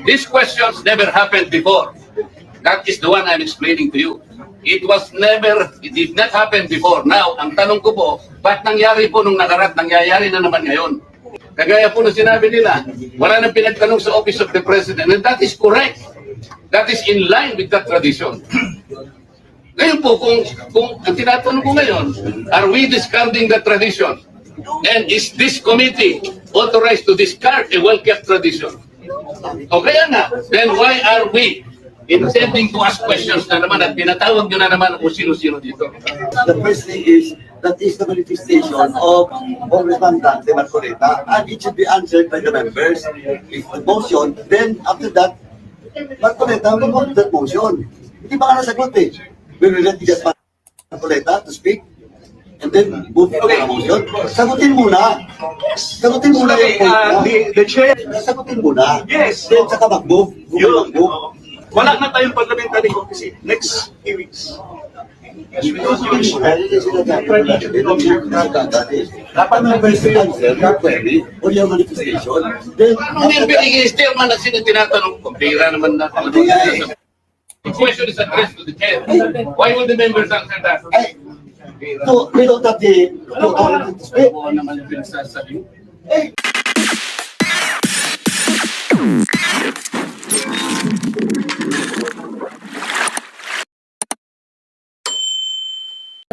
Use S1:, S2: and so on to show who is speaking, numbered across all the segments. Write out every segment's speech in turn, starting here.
S1: These questions never happened before. That is the one I'm explaining to you. It did not happen before. Now, ang tanong ko po, ba't nangyari po nung nakaraan, nangyayari na naman ngayon? Kagaya po na sinabi nila, wala nang pinagtanong sa Office of the President, and that is correct. That is in line with that tradition. Ngayon po, kung ang tinatanong ko ngayon, are we discarding the tradition? And is this committee authorized to discard a well-kept tradition? O kaya nga, then why are we intending to ask questions na naman at pinatawag nyo na naman kung sino-sino dito?
S2: The first thing is, that is the manifestation of Congressman Dante Marcoleta, and it should be answered by the members. If the motion, then after that, Marcoleta will vote that motion. Hindi ba ka nasagot eh? We will let just Marcoleta to speak, and then move to the motion. Sagutin muna. Sagutin muna yung point
S3: The chair,
S2: Sagutin muna.
S3: yes.
S2: Then saka mag-move.
S3: Yun, wala na tayong parliamentary committee next few weeks.
S2: Dapat na question answer, not query, or yung manifestation. Then,
S1: Ano yung binigay statement na sino tinatanong ko? Pira naman na. The question is addressed to the chair. Why would the members answer that?
S2: so, they don't have the authority to speak.
S1: Oo naman yung pinagsasabi.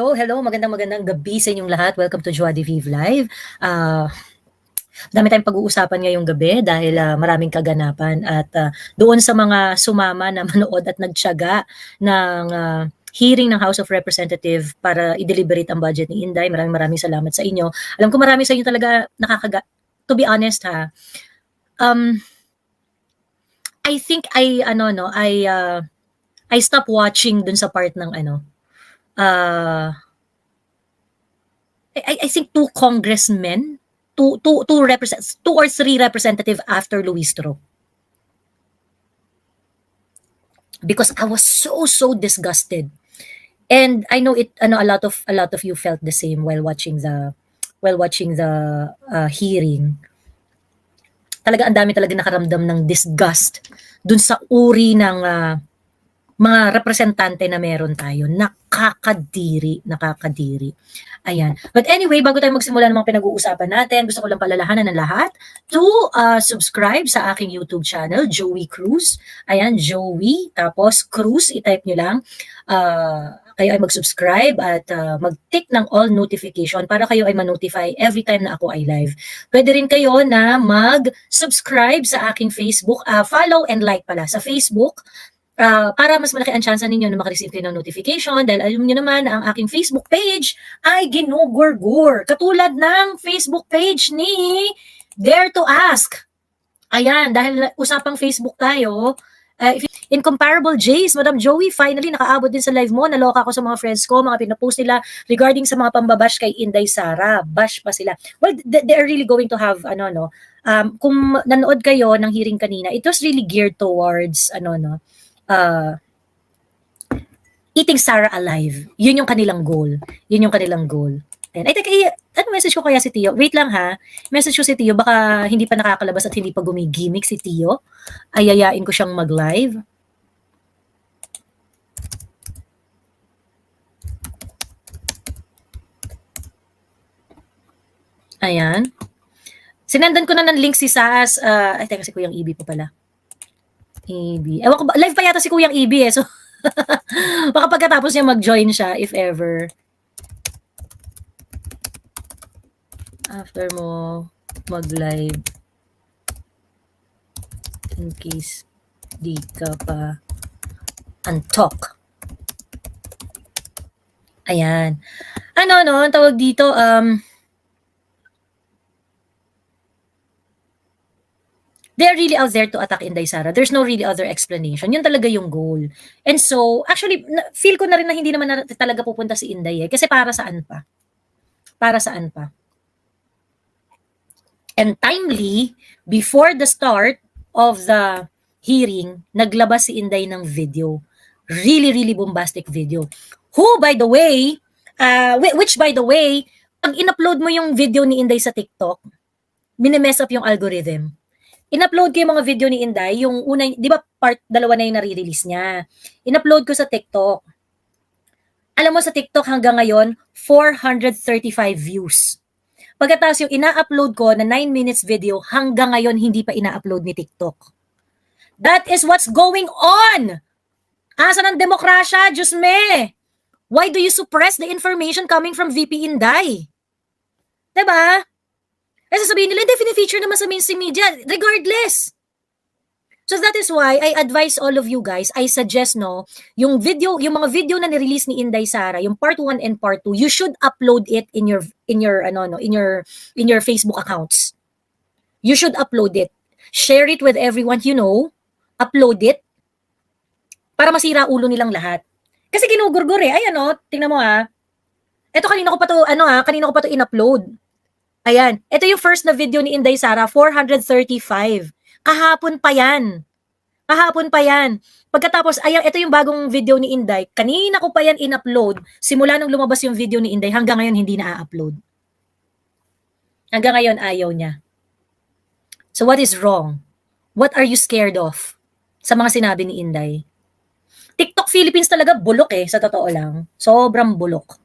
S4: Hello, magandang gabi sa inyong lahat. Welcome to Joie de Vive Live. Dami tayong pag-uusapan ngayong gabi dahil maraming kaganapan at doon sa mga sumama na manood at nagtiyaga ng hearing ng House of Representatives para i-deliberate ang budget ni Inday. Maraming salamat sa inyo. Alam ko marami sa inyo talaga to be honest ha. I think I stopped watching dun sa part ng I think two congressmen, two or three representative after Luis Tro. Because I was so disgusted. And I know a lot of you felt the same while watching the hearing. Talaga ang dami talaga nakaramdam ng disgust dun sa uri ng mga representante na meron tayo. Nakakadiri. Ayan. But anyway, bago tayo magsimula ng mga pinag-uusapan natin, gusto ko lang palalahanan ng lahat to subscribe sa aking YouTube channel, Joey Cruz. Ayan, Joey, tapos Cruz, i-type nyo lang. Kayo ay mag-subscribe at mag-tick ng all notification para kayo ay ma-notify every time na ako ay live. Pwede rin kayo na mag-subscribe sa aking Facebook, follow and like pala sa Facebook, para mas malaki ang chance ninyo na makareceive kayo ng notification dahil alam nyo naman na ang aking Facebook page ay ginugurgur. Katulad ng Facebook page ni Dare to Ask. Ayan, dahil usapang Facebook tayo, Incomparable Jays, Madam Joey, finally nakaabot din sa live mo. Naloka ako sa mga friends ko, mga pinapost nila regarding sa mga pambabash kay Inday Sara. Bash pa sila. Well, they are really going to have, kung nanood kayo ng hearing kanina, it was really geared towards, eating Sara alive. Yun yung kanilang goal. And ay, teka, message ko kaya si Tio? Wait lang ha. Message ko si Tio, baka hindi pa nakakalabas at hindi pa gumigimik si Tio. Ayayain ko siyang mag-live. Ayan. Sinendan ko na ng link si Sas. Ay, teka, si Kuyang Ibi pa pala. Ibi. Ewan ko ba, live pa yata si Kuyang Ibi eh. So, baka pagkatapos niya mag-join siya, if ever. After mo mag-live. In case di ka pa antok. Ayan. Ang tawag dito, they're really out there to attack Inday Sara. There's no really other explanation. Yun talaga yung goal. And so, actually, feel ko na rin na hindi naman talaga pupunta si Inday eh. Kasi para saan pa? And timely, before the start of the hearing, naglabas si Inday ng video. Really bombastic video. Which by the way, pag in-upload mo yung video ni Inday sa TikTok, minemess up yung algorithm. in-upload ko yung mga video ni Inday, yung una, di ba part 2 na yung nare-release niya. In-upload ko sa TikTok. Alam mo sa TikTok hanggang ngayon, 435 views. Pagkatapos yung ina-upload ko na 9 minutes video, hanggang ngayon hindi pa ina-upload ni TikTok. That is what's going on! Asan ang demokrasya? Diyos me! Why do you suppress the information coming from VP Inday? Diba? Kasi sabihin nila, hindi, feature naman sa mainstream media. Regardless. So that is why I advise all of you guys, I suggest yung mga video na ni-release ni Inday Sara, yung part 1 and part 2, you should upload it in your Facebook accounts. You should upload it. Share it with everyone you know. Upload it para masira ulo nilang lahat. Kasi ginugurgur eh. Ayan tingnan mo Ito kanina ko pa to in-upload. Ayan, ito yung first na video ni Inday Sara, 435. Kahapon pa yan. Pagkatapos, ayan, ito yung bagong video ni Inday. Kanina ko pa yan in-upload. Simula nung lumabas yung video ni Inday, hanggang ngayon hindi na-upload. Hanggang ngayon ayaw niya. So what is wrong? What are you scared of? Sa mga sinabi ni Inday. TikTok Philippines talaga bulok sa totoo lang. Sobrang bulok.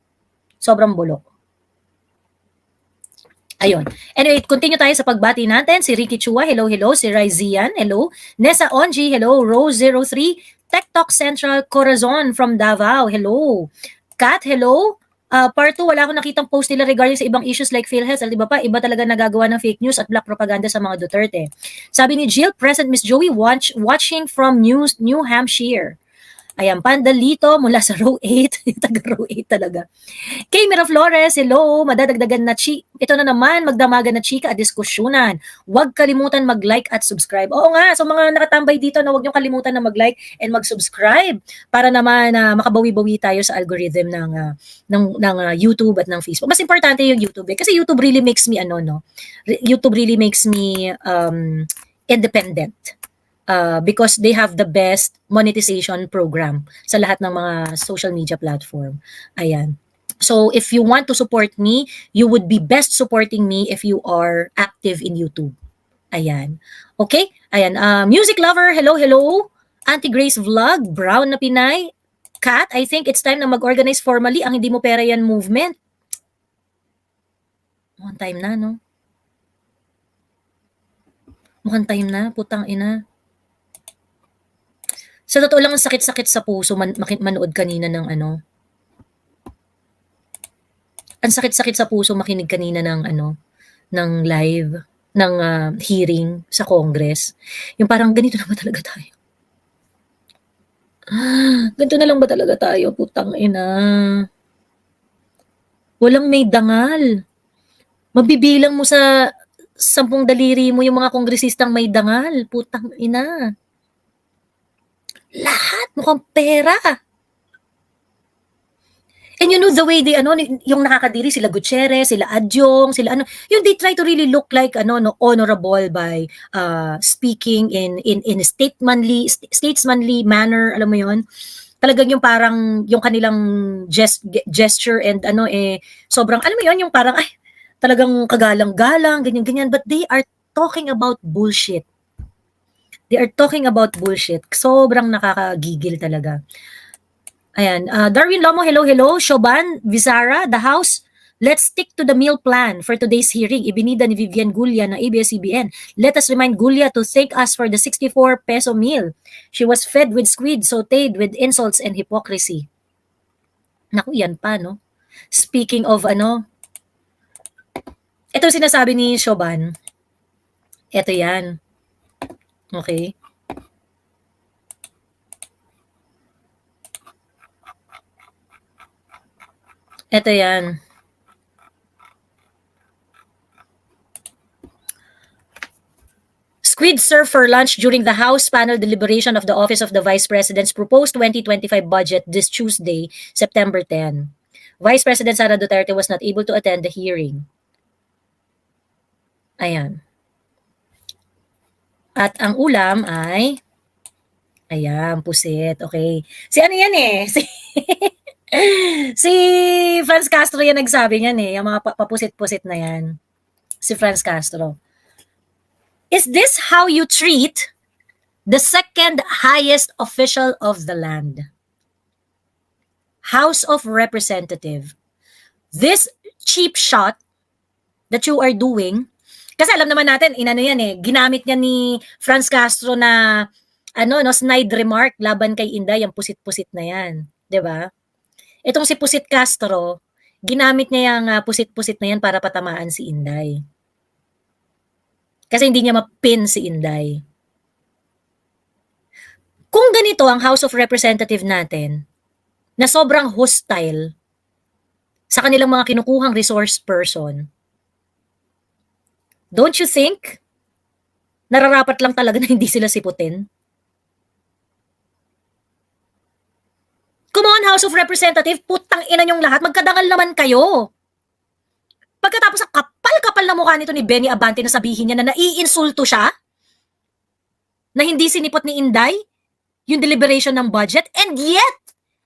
S4: Ayun. Anyway, continue tayo sa pagbati natin. Si Ricky Chua, hello. Si Raizian, hello. Nessa Onji, hello. Rose03, Tech Talk Central Corazon from Davao, hello. Kat, hello. Part 2, wala akong nakitang post nila regarding sa ibang issues like PhilHealth. Di ba pa, iba talaga nagagawa ng fake news at black propaganda sa mga Duterte. Sabi ni Jill, present Miss Joey, watching from New Hampshire. Ayan, Pandalito mula sa row 8. Taga row 8 talaga. Kay Miraflores, hello. Madadagdagan na ito na naman, magdamagan na chika at diskusyonan. Huwag kalimutan mag-like at subscribe. Oo nga, so mga nakatambay dito na huwag niyong kalimutan na mag-like and mag-subscribe para naman makabawi-bawi tayo sa algorithm ng YouTube at ng Facebook. Mas importante yung YouTube kasi YouTube really makes me YouTube really makes me independent. Because they have the best monetization program sa lahat ng mga social media platform. Ayan. So if you want to support me, you would be best supporting me if you are active in YouTube. Ayan. Okay? Ayan. Music lover, hello. Auntie Grace Vlog, Brown na Pinay. Kat, I think it's time na mag-organize formally ang Hindi Mo Pera Yan movement. Mukhang time na, no? Mukhang time na, putang ina. Sa totoo lang, ang sakit-sakit sa puso manood kanina ng Ang sakit-sakit sa puso makinig kanina ng live, ng hearing sa Congress. Yung parang ganito na ba talaga tayo? Ganito na lang ba talaga tayo? Putang ina. Walang may dangal. Mabibilang mo sa 10 daliri mo yung mga kongresistang may dangal. Putang ina. Lahat mukhang pera. And you know the way they yung nakakadiri sila Gutierrez, sila Adyong, sila yung they try to really look like honorable by speaking in statesmanly manner, alam mo yon. Talagang yung parang yung kanilang gesture and sobrang alam mo yon, yung parang talagang kagalang-galang ganyan, but they are talking about bullshit. They are talking about bullshit. Sobrang nakakagigil talaga. Ayan. Darwin Lomo, hello. Shoban, Vizara, the house. Let's stick to the meal plan for today's hearing. Ibinida ni Vivian Gulia ng ABS-CBN. Let us remind Gulia to thank us for the 64 peso meal. She was fed with squid, sauteed with insults and hypocrisy. Naku, yan pa, no? Speaking of ito sinasabi ni Shoban. Ito yan. Okay. Ito yan. Squid served for lunch during the House panel deliberation of the Office of the Vice President's proposed 2025 budget this Tuesday, September 10. Vice President Sara Duterte was not able to attend the hearing. Ayan. At ang ulam ay, ayan, pusit. Okay. Si yan si Franz Castro yan nagsabi niyan yung mga papusit-pusit na yan. Si Franz Castro. Is this how you treat the second highest official of the land? House of Representative. This cheap shot that you are doing, kasi alam naman natin, inano yan eh, ginamit niya ni Franz Castro na, snide remark laban kay Inday, yung pusit-pusit na yan. 'Di ba? Itong si Pusit Castro, ginamit niya yung pusit-pusit na yan para patamaan si Inday. Kasi hindi niya mapin si Inday. Kung ganito ang House of Representative natin, na sobrang hostile sa kanilang mga kinukuhang resource person, don't you think nararapat lang talaga na hindi sila siputin? Come on, House of Representative, putang ina niyong lahat, magkadangal naman kayo. Pagkatapos ang kapal-kapal na mukha nito ni Benny Abante na sabihin niya na naiinsulto siya, na hindi sinipot ni Inday yung deliberation ng budget, and yet,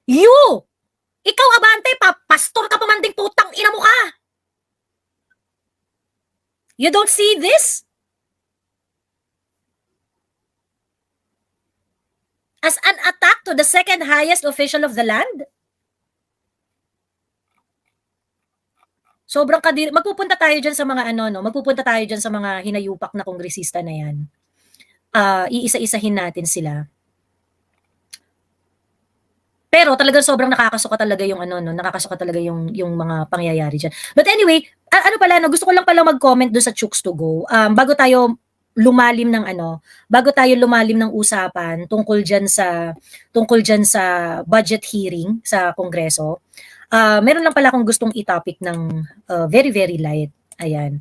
S4: ikaw Abante, pastor ka pa man ding putang ina mo ka. You don't see this? As an attack to the second highest official of the land? Sobrang kadiri. Magpupunta tayo dyan sa mga magpupunta tayo dyan sa mga hinayupak na kongresista na yan. Iisa-isahin natin sila. Pero talagang sobrang nakakasuka talaga yung nakakasuka talaga yung mga pangyayari diyan. But anyway, gusto ko lang pala mag-comment doon sa Chooks to Go. Bago tayo lumalim ng usapan tungkol diyan sa budget hearing sa Kongreso. Meron lang pala akong gustong i-topic ng very very light. Ayan.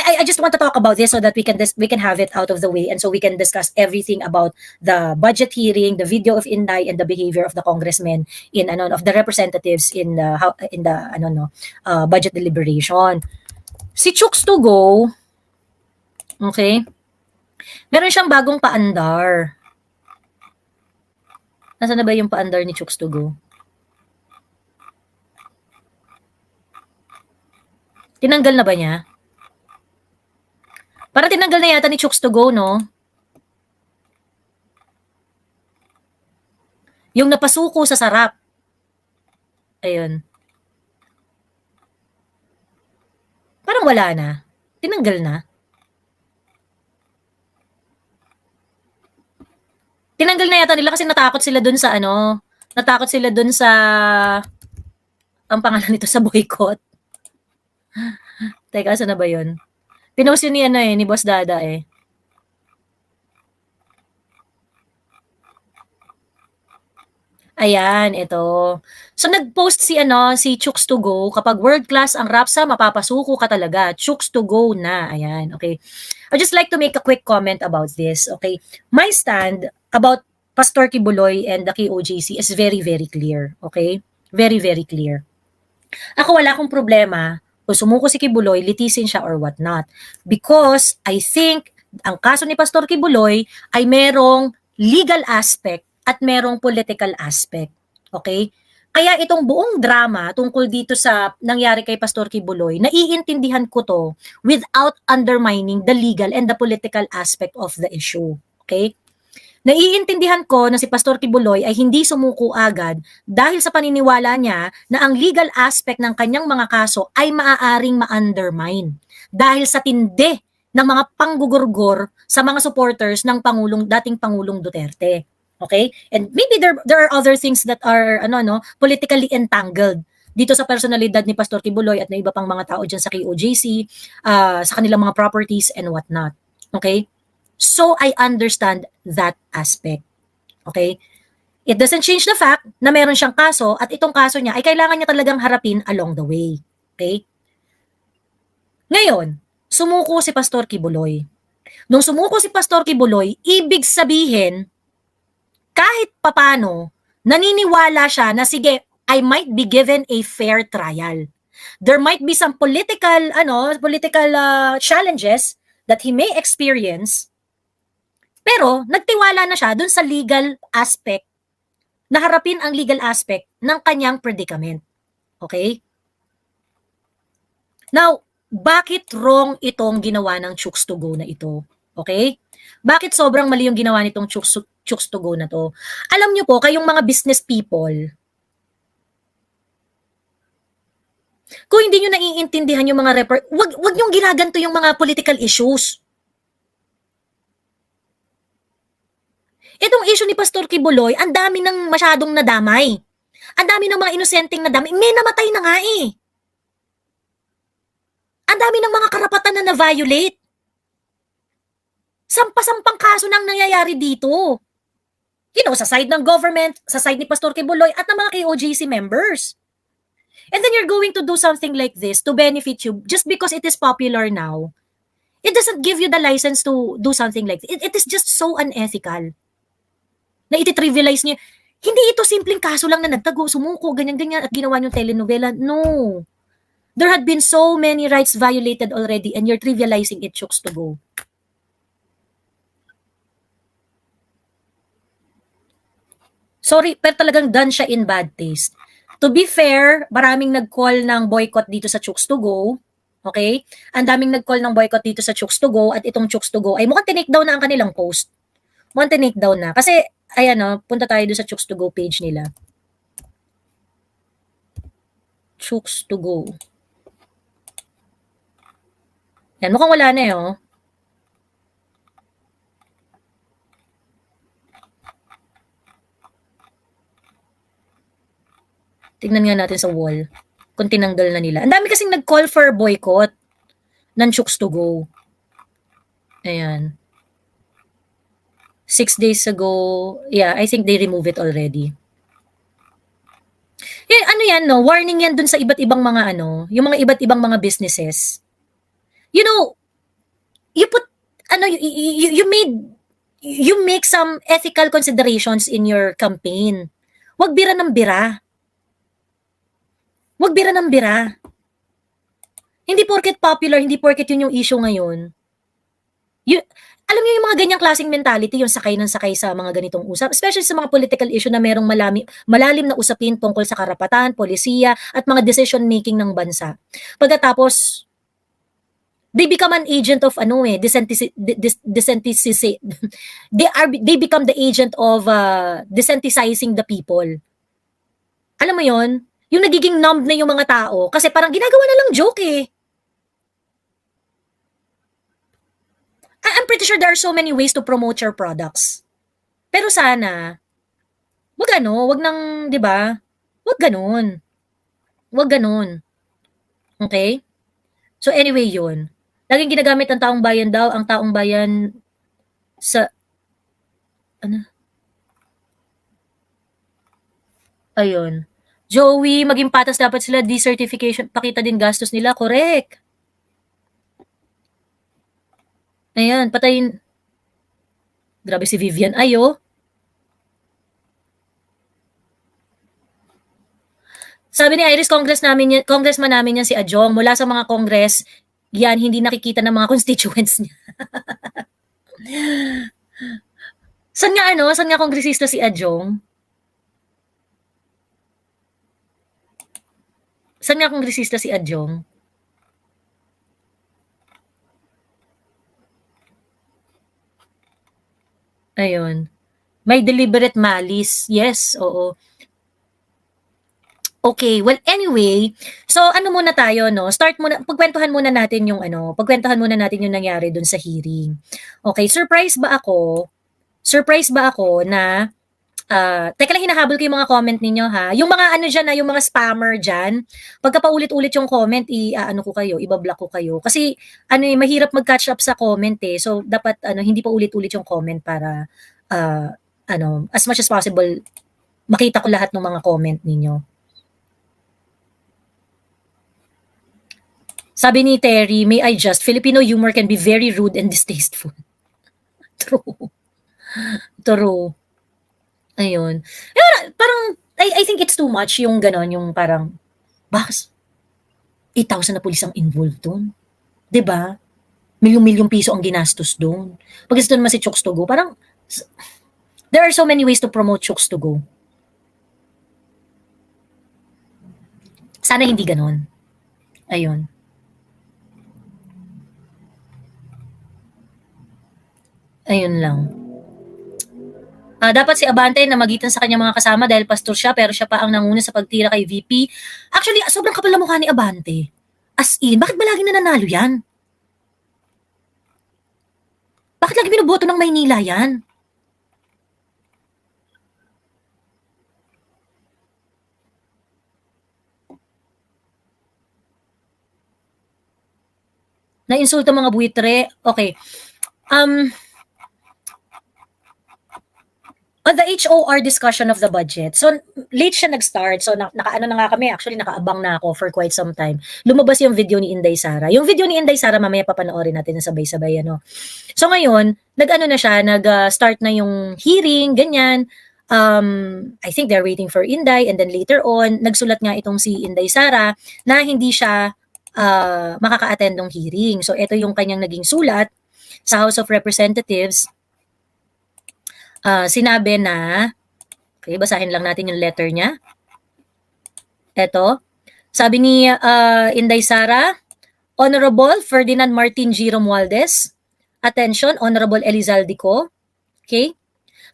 S4: I just want to talk about this so that we can have it out of the way, and so we can discuss everything about the budget hearing, the video of Inday, and the behavior of the congressmen of the representatives in the budget deliberation. Si Chooks to Go, okay? Meron siyang bagong paandar. Nasaan na ba yung paandar ni Chooks to Go? Tinanggal na ba niya? Parang tinanggal na yata ni Chooks to Go, no? Yung napasuko sa sarap. Ayun. Parang wala na. Tinanggal na. Tinanggal na yata nila kasi natakot sila dun sa ang pangalan nito sa boycott. Teka, saan na ba yun? Pinost yun ni Boss Dada eh. Ayan, ito. So nag-post si Chooks to Go, kapag world class ang RAPSA, mapapasuko ka talaga. Chooks to Go na. Ayan, okay. I'd just like to make a quick comment about this, okay? My stand about Pastor Kibuloy and the KOJC is very, very clear, okay? Very, very clear. Ako wala akong problema kung sumuko si Kibuloy, litisin siya or what not. Because I think ang kaso ni Pastor Kibuloy ay merong legal aspect at merong political aspect. Okay? Kaya itong buong drama tungkol dito sa nangyari kay Pastor Kibuloy, naiintindihan ko to without undermining the legal and the political aspect of the issue. Okay? Naiintindihan ko na si Pastor Kibuloy ay hindi sumuko agad dahil sa paniniwala niya na ang legal aspect ng kanyang mga kaso ay maaaring ma-undermine dahil sa tindi ng mga panggugurgor sa mga supporters ng dating Pangulong Duterte. Okay? And maybe there are other things that are politically entangled dito sa personalidad ni Pastor Kibuloy at ng iba pang mga tao dyan sa KOJC, sa kanilang mga properties and whatnot. Okay? So I understand that aspect. Okay? It doesn't change the fact na meron siyang kaso at itong kaso niya ay kailangan niya talagang harapin along the way. Okay? Ngayon, sumuko si Pastor Kibuloy. Nung sumuko si Pastor Kibuloy, ibig sabihin, kahit papano, naniniwala siya na sige, I might be given a fair trial. There might be some political challenges that he may experience. Pero nagtiwala na siya dun sa legal aspect, na harapin ang legal aspect ng kanyang predicament. Okay? Now, bakit wrong itong ginawa ng Chooks to Go na ito? Okay? Bakit sobrang mali yung ginawa nitong Chooks to Go na to? Alam nyo po, kayong mga business people, kung hindi nyo naiintindihan yung mga wag nyong ginaganto yung mga political issues. Itong issue ni Pastor Kibuloy, ang dami ng masyadong nadamay. Ang dami ng mga inosenteng nadamay. May namatay na nga eh. Ang dami ng mga karapatan na na-violate. Sampa-sampang kaso nang nangyayari dito. You know, sa side ng government, sa side ni Pastor Kibuloy, at ng mga KOJC members. And then you're going to do something like this to benefit you just because it is popular now. It doesn't give you the license to do something like this. It is just so unethical. Na iti-trivialize niyo. Hindi ito simpleng kaso lang na nagtago, sumuko, ganyan-ganyan, at ginawa niyong telenovela. No. There had been so many rights violated already and you're trivializing it, Chooks to Go. Sorry, pero talagang done siya in bad taste. To be fair, maraming nag-call ng boycott dito sa Chooks to Go. Okay? Ang daming nag-call ng boycott dito sa Chooks to Go at itong Chooks to Go ay mukhang tinake down na ang kanilang post. Mukhang tinake down na. Kasi, ayan o, punta tayo doon sa Chooks to Go page nila. Chooks to Go. Yan, mukhang wala na eh, oh. Tignan nga natin sa wall kung tinanggal na nila. Ang dami kasing nag-call for boycott ng Chooks to Go. Ayan. 6 days ago, yeah, I think they remove it already. Ano yan, no? Warning yan dun sa iba't ibang mga yung mga iba't ibang mga businesses. You know, you put, you make some ethical considerations in your campaign. Wag bira ng bira. Wag bira ng bira. Hindi porket popular, hindi porket yun yung issue ngayon. Alam niyo yung mga ganyang klaseng mentality, yung sakay ng sakay sa mga ganitong usap, especially sa mga political issue na merong malalim na usapin tungkol sa karapatan, polisiya, at mga decision making ng bansa. Pagkatapos, they become an agent of they become the agent of desensitizing the people. Alam mo yon? Yung nagiging numb na yung mga tao kasi parang ginagawa na lang joke eh. I'm pretty sure there are so many ways to promote your products. Pero sana, wag nang, 'di ba? Wag ganun. Wag ganun. Okay? So anyway, yun. Laging ginagamit ang taong bayan daw, ang taong bayan sa Ayun. Joey, maging patas dapat sila, decertification, pakita din gastos nila, correct. Ayan, patayin. Grabe si Vivian. Ayo. Sabi ni Iris, congressman namin yan si Adjong. Mula sa mga congress, yan, hindi nakikita ng mga constituents niya. Saan nga kongresista si Adjong? Saan nga kongresista si Adjong? Ayun. May deliberate malice. Yes, oo. Okay, well anyway, so muna tayo, no? Pagkwentuhan muna natin yung nangyari dun sa hearing. Okay, surprise ba ako na teka lang, hinahabol ko yung mga comment ninyo ha. Yung mga yung mga spammer dyan, pagka paulit-ulit yung comment, ko kayo, ibablock ko kayo. Kasi, mahirap mag-catch up sa comment eh. So, dapat, hindi pa ulit-ulit yung comment para, as much as possible, makita ko lahat ng mga comment ninyo. Sabi ni Terry, may I just, Filipino humor can be very rude and distasteful. True. True. Ayun. Parang, I think it's too much yung ganon, yung parang, bakit 8,000 na pulis ang involved doon? 'Di ba? Milyong-milyong piso ang ginastos doon. Pag gusto naman si Chooks to Go, parang, there are so many ways to promote Chooks to Go. Sana hindi ganon. Ayun. Ayun lang. Dapat si Abante na magitan sa kanyang mga kasama dahil pastor siya pero siya pa ang nanguna sa pagtira kay VP. Actually, sobrang kapal na mukha ni Abante. As in, bakit ba laging nananalo yan? Bakit lagi binoboto ng Maynila yan? Na-insulto mga buitre. Okay. On the HOR discussion of the budget, so late siya nag-start, so nakaano na nga kami, actually nakaabang na ako for quite some time. Lumabas yung video ni Inday Sara. Yung video ni Inday Sara, mamaya papanoorin natin na sabay-sabay, ano. So ngayon, nag-ano na siya, nag-start na yung hearing, ganyan. I think they're waiting for Inday, and then later on, nagsulat nga itong si Inday Sara na hindi siya makaka-attend ng hearing. So ito yung kanyang naging sulat sa House of Representatives. Sinabi na, okay, basahin lang natin yung letter niya. Ito, sabi ni Inday Sara, Honorable Ferdinand Martin G. Romualdez, attention, Honorable Elizaldico, okay?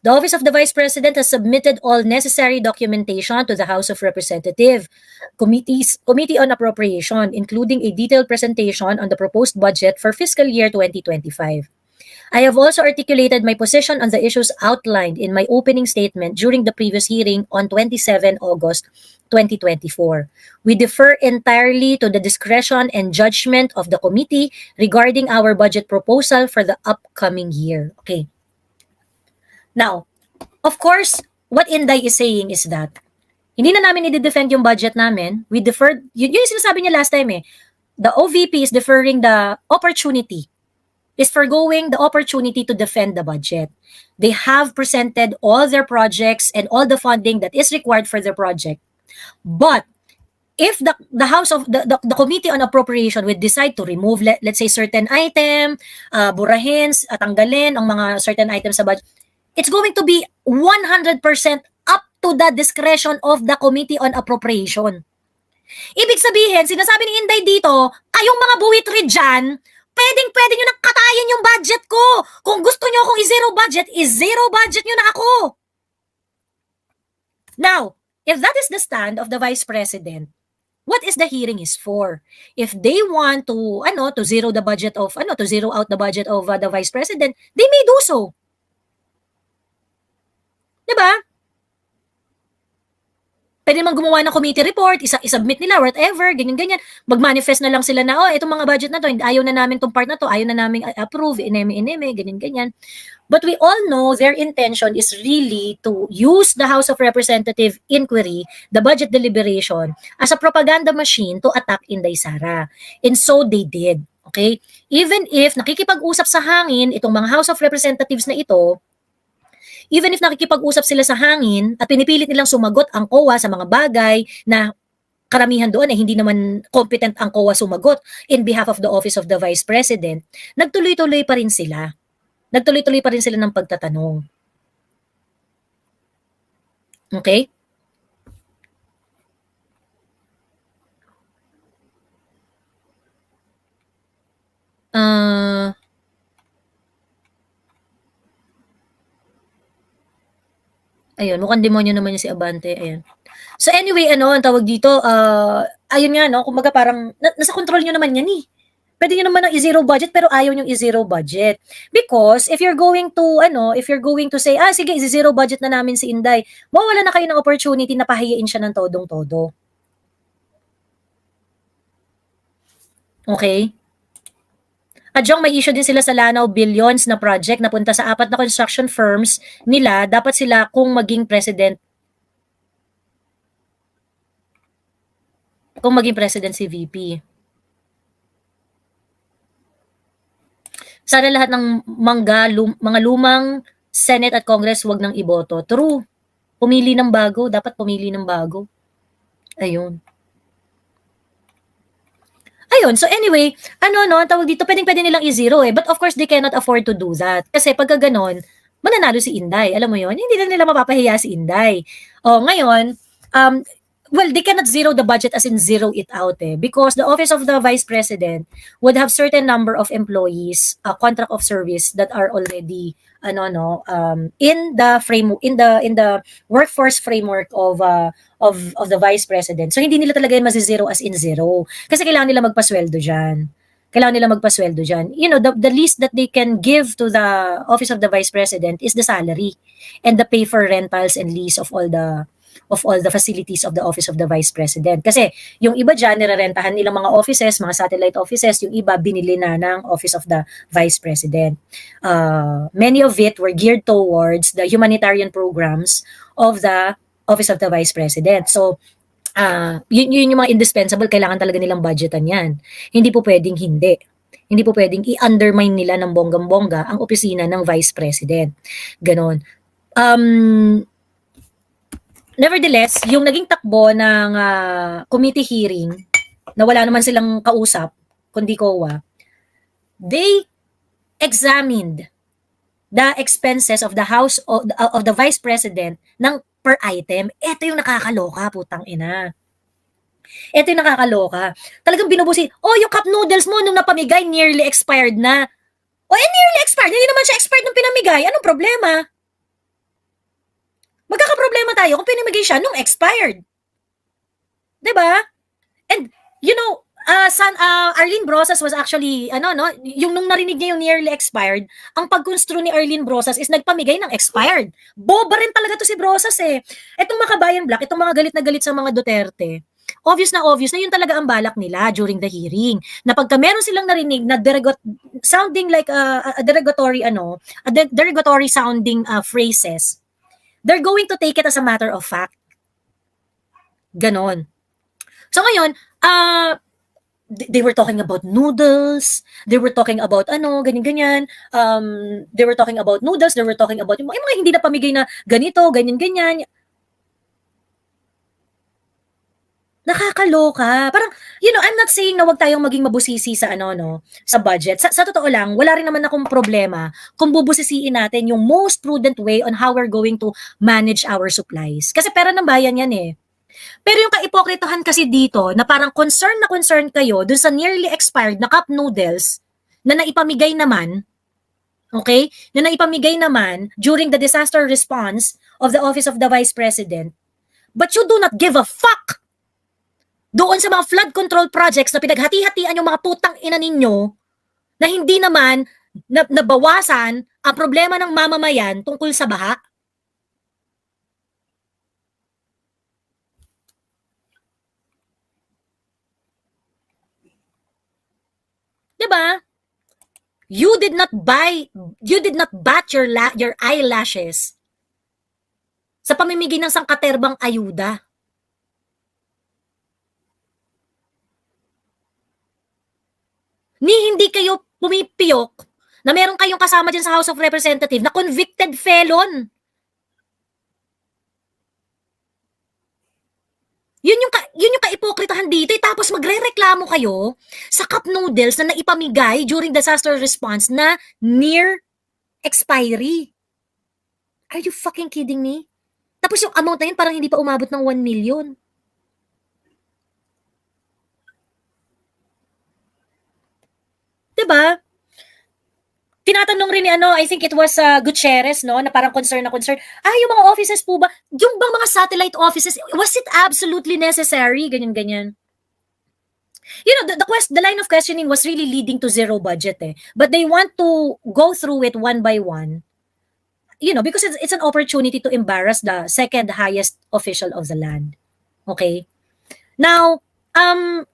S4: The Office of the Vice President has submitted all necessary documentation to the House of Representatives Committee on Appropriation, including a detailed presentation on the proposed budget for fiscal year 2025. I have also articulated my position on the issues outlined in my opening statement during the previous hearing on 27 August 2024. We defer entirely to the discretion and judgment of the committee regarding our budget proposal for the upcoming year. Okay. Now, of course, what Inday is saying is that hindi na namin i-defend yung budget namin. We deferred, yun yung sinasabi niya last time eh. The OVP is deferring the opportunity, is forgoing the opportunity to defend the budget. They have presented all their projects and all the funding that is required for their project. But if the House of the Committee on Appropriation would decide to remove, let's say, certain item, burahin, tanggalin ang mga certain items sa budget, it's going to be 100% up to the discretion of the Committee on Appropriation. Ibig sabihin, sinasabi ni Inday dito, yung mga buwitri dyan, pwedeng nyo nang katayin yung budget ko. Kung gusto nyo akong i-zero budget, i-zero budget nyo na ako. Now, if that is the stand of the Vice President, what is the hearing is for? If they want to, to zero the budget of, to zero out the budget of the Vice President, they may do so. Diba? Pwede naman gumawa ng committee report, isubmit nila, whatever, ganyan-ganyan. Mag-manifest na lang sila na, itong mga budget na to, ayaw na namin tong part na to, ayaw na namin approve, ineme, ganyan-ganyan. But we all know their intention is really to use the House of Representatives inquiry, the budget deliberation, as a propaganda machine to attack Inday Sara. And so they did. Okay? Even if nakikipag-usap sa hangin, itong mga House of Representatives na ito, even if nakikipag-usap sila sa hangin at pinipilit nilang sumagot ang COA sa mga bagay na karamihan doon hindi naman competent ang COA sumagot in behalf of the Office of the Vice President, nagtuloy-tuloy pa rin sila. Nagtuloy-tuloy pa rin sila ng pagtatanong. Okay? Ayun, mukhang demonyo naman yung si Abante. Ayan. So anyway, ang tawag dito, ayun nga, no, kumbaga parang, nasa control nyo naman yan eh. Pwede nyo naman ng i-zero budget, pero ayaw nyo i-zero budget. Because, if you're going to say, sige, i-zero budget na namin si Inday, mawala na kayo ng opportunity na pahayain siya ng todong-todo. Okay? Adyong may issue din sila sa Lanao billions na project na punta sa 4 na construction firms nila, dapat sila kung maging president si VP. Sana lahat ng mga lumang Senate at Congress wag nang iboto. True. Pumili ng bago, dapat pumili ng bago. Ayun. So anyway, tawag dito, pwede nilang i-zero but of course they cannot afford to do that. Kasi pagka ganon, mananalo si Inday. Alam mo yon, hindi na nila mapapahiya si Inday. Ngayon, well, they cannot zero the budget as in zero it out because the office of the vice president would have certain number of employees, contract of service that are already in the workforce framework of the vice president. So hindi nila talaga yan mazizero as in zero kasi kailangan nila magpasweldo diyan. You know, the least that they can give to the office of the vice president is the salary and the pay for rentals and lease of all the facilities of the office of the vice president. Kasi yung iba dyan, nirerentahan nilang mga offices, mga satellite offices, yung iba binili na ng office of the vice president. Many of it were geared towards the humanitarian programs of the office of the vice president. So, yun yung mga indispensable, kailangan talaga nilang budgetan yan. Hindi po pwedeng hindi. Hindi po pwedeng i-undermine nila ng bonggang-bongga ang opisina ng vice president. Ganon. Nevertheless, yung naging takbo ng committee hearing, na wala naman silang kausap, kundi COA, they examined the expenses of the house of the vice president ng per item. Ito yung nakakaloka, putang ina. Ito yung nakakaloka. Talagang binubusi, yung cup noodles mo nung napamigay, nearly expired na. Nearly expired. Hindi naman siya expired nung pinamigay. Anong problema? Magkakaproblema tayo kung pinamigay siya nung expired. 'Di ba? And, you know, Arlene Brosas was actually, yung nung narinig niya yung nearly expired, ang pagkonstru ni Arlene Brosas is nagpamigay ng expired. Boba rin talaga to si Brosas eh. Etong Makabayan Black, itong mga galit na galit sa mga Duterte, obvious na yun talaga ang balak nila during the hearing. Na pagka meron silang narinig na sounding like a derogatory sounding phrases, they're going to take it as a matter of fact. Ganon. So ngayon, they were talking about noodles, they were talking about ganyan-ganyan, they were talking about noodles, they were talking about yung mga hindi na pamigay na ganito, ganyan-ganyan. Nakakaloka. Parang, I'm not saying na wag tayong maging mabusisi sa sa budget. Sa totoo lang, wala rin naman akong problema kung bubusisiin natin yung most prudent way on how we're going to manage our supplies. Kasi pera ng bayan yan eh. Pero yung kaipokritahan kasi dito, na parang concern kayo dun sa nearly expired na cup noodles na naipamigay naman, okay? Na naipamigay naman during the disaster response of the Office of the Vice President. But you do not give a fuck doon sa mga flood control projects na pinaghati-hatian yung mga putang ina ninyo na hindi naman nabawasan ang problema ng mamamayan tungkol sa baha. Diba? You did not bat your eyelashes sa pamimigay ng sangkaterbang ayuda. Hindi kayo pumipiyok na meron kayong kasama dyan sa House of Representatives na convicted felon. Yun yung kaipokritahan dito. Tapos magre-reklamo kayo sa cup noodles na naipamigay during disaster response na near expiry. Are you fucking kidding me? Tapos yung amount na yun parang hindi pa umabot ng 1 million. Diba? Tinatanong rin ni I think it was Gutierrez, no, na parang concern. Yung mga offices po ba, yung bang mga satellite offices, was it absolutely necessary? Ganyan. You know, the line of questioning was really leading to zero budget eh. But they want to go through it one by one, because it's an opportunity to embarrass the second highest official of the land. Okay? Now,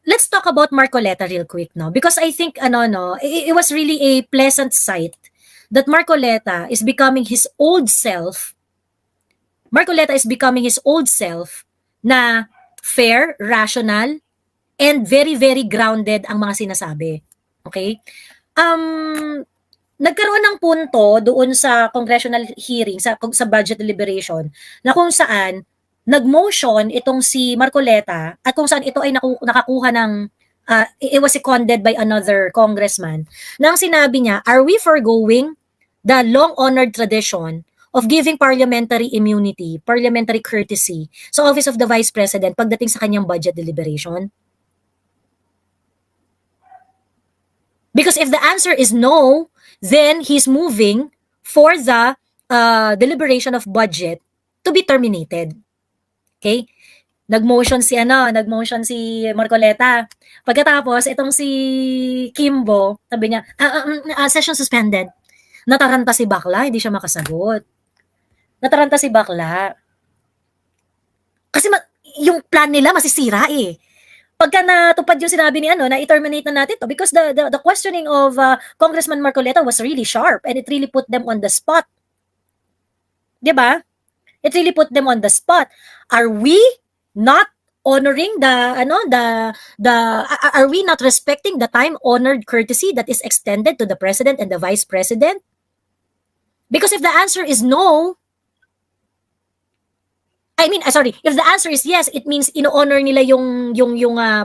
S4: let's talk about Marcoleta real quick, no? Because I think, it was really a pleasant sight that Marcoleta is becoming his old self. Marcoleta is becoming his old self na fair, rational, and very, very grounded ang mga sinasabi. Okay? Nagkaroon ng punto doon sa congressional hearing, sa budget deliberation, na kung saan nag-motion itong si Marcoleta at kung saan ito ay nakakuha ng, it was seconded by another congressman, nang sinabi niya, are we forgoing the long-honored tradition of giving parliamentary immunity, parliamentary courtesy sa Office of the Vice President pagdating sa kanyang budget deliberation? Because if the answer is no, then he's moving for the deliberation of budget to be terminated. Okay? Nagmotion si Marcoleta. Pagkatapos, itong si Kimbo, sabi niya, session suspended. Nataranta si Bakla, hindi siya makasagot. Nataranta si Bakla. Kasi yung plan nila masisira eh. Pagka natupad yung sinabi ni na i-terminate na natin to because the questioning of Congressman Marcoleta was really sharp and it really put them on the spot. 'Di ba? It really put them on the spot. Are we not honoring are we not respecting the time-honored courtesy that is extended to the president and the vice president? Because if the answer is no, if the answer is yes, it means ino-honor nila yung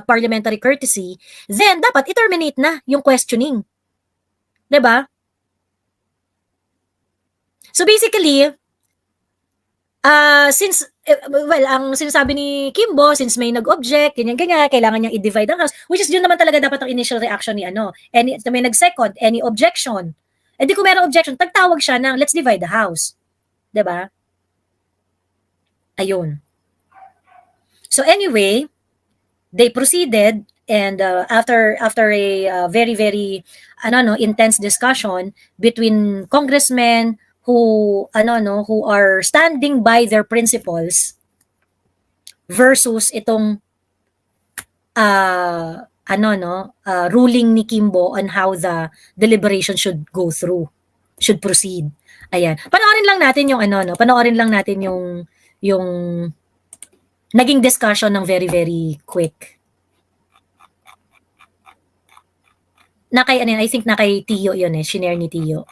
S4: parliamentary courtesy, then dapat i-terminate na yung questioning. 'Di ba? So basically, ang sinasabi ni Kimbo, since may nag-object, ganyan, kailangan niyang i-divide ang house, which is yun naman talaga dapat ang initial reaction ni may nag-second, any objection. Eh di kung mayroong objection, tagtawag siya ng let's divide the house. 'Di ba? Ayun. So anyway, they proceeded and after a very very intense discussion between congressmen who are standing by their principles versus itong ruling ni Kimbo on how the deliberation should proceed. Ayan. Panoorin lang natin yung naging discussion ng very very quick. I think na kay Tio yun shinare ni Tio.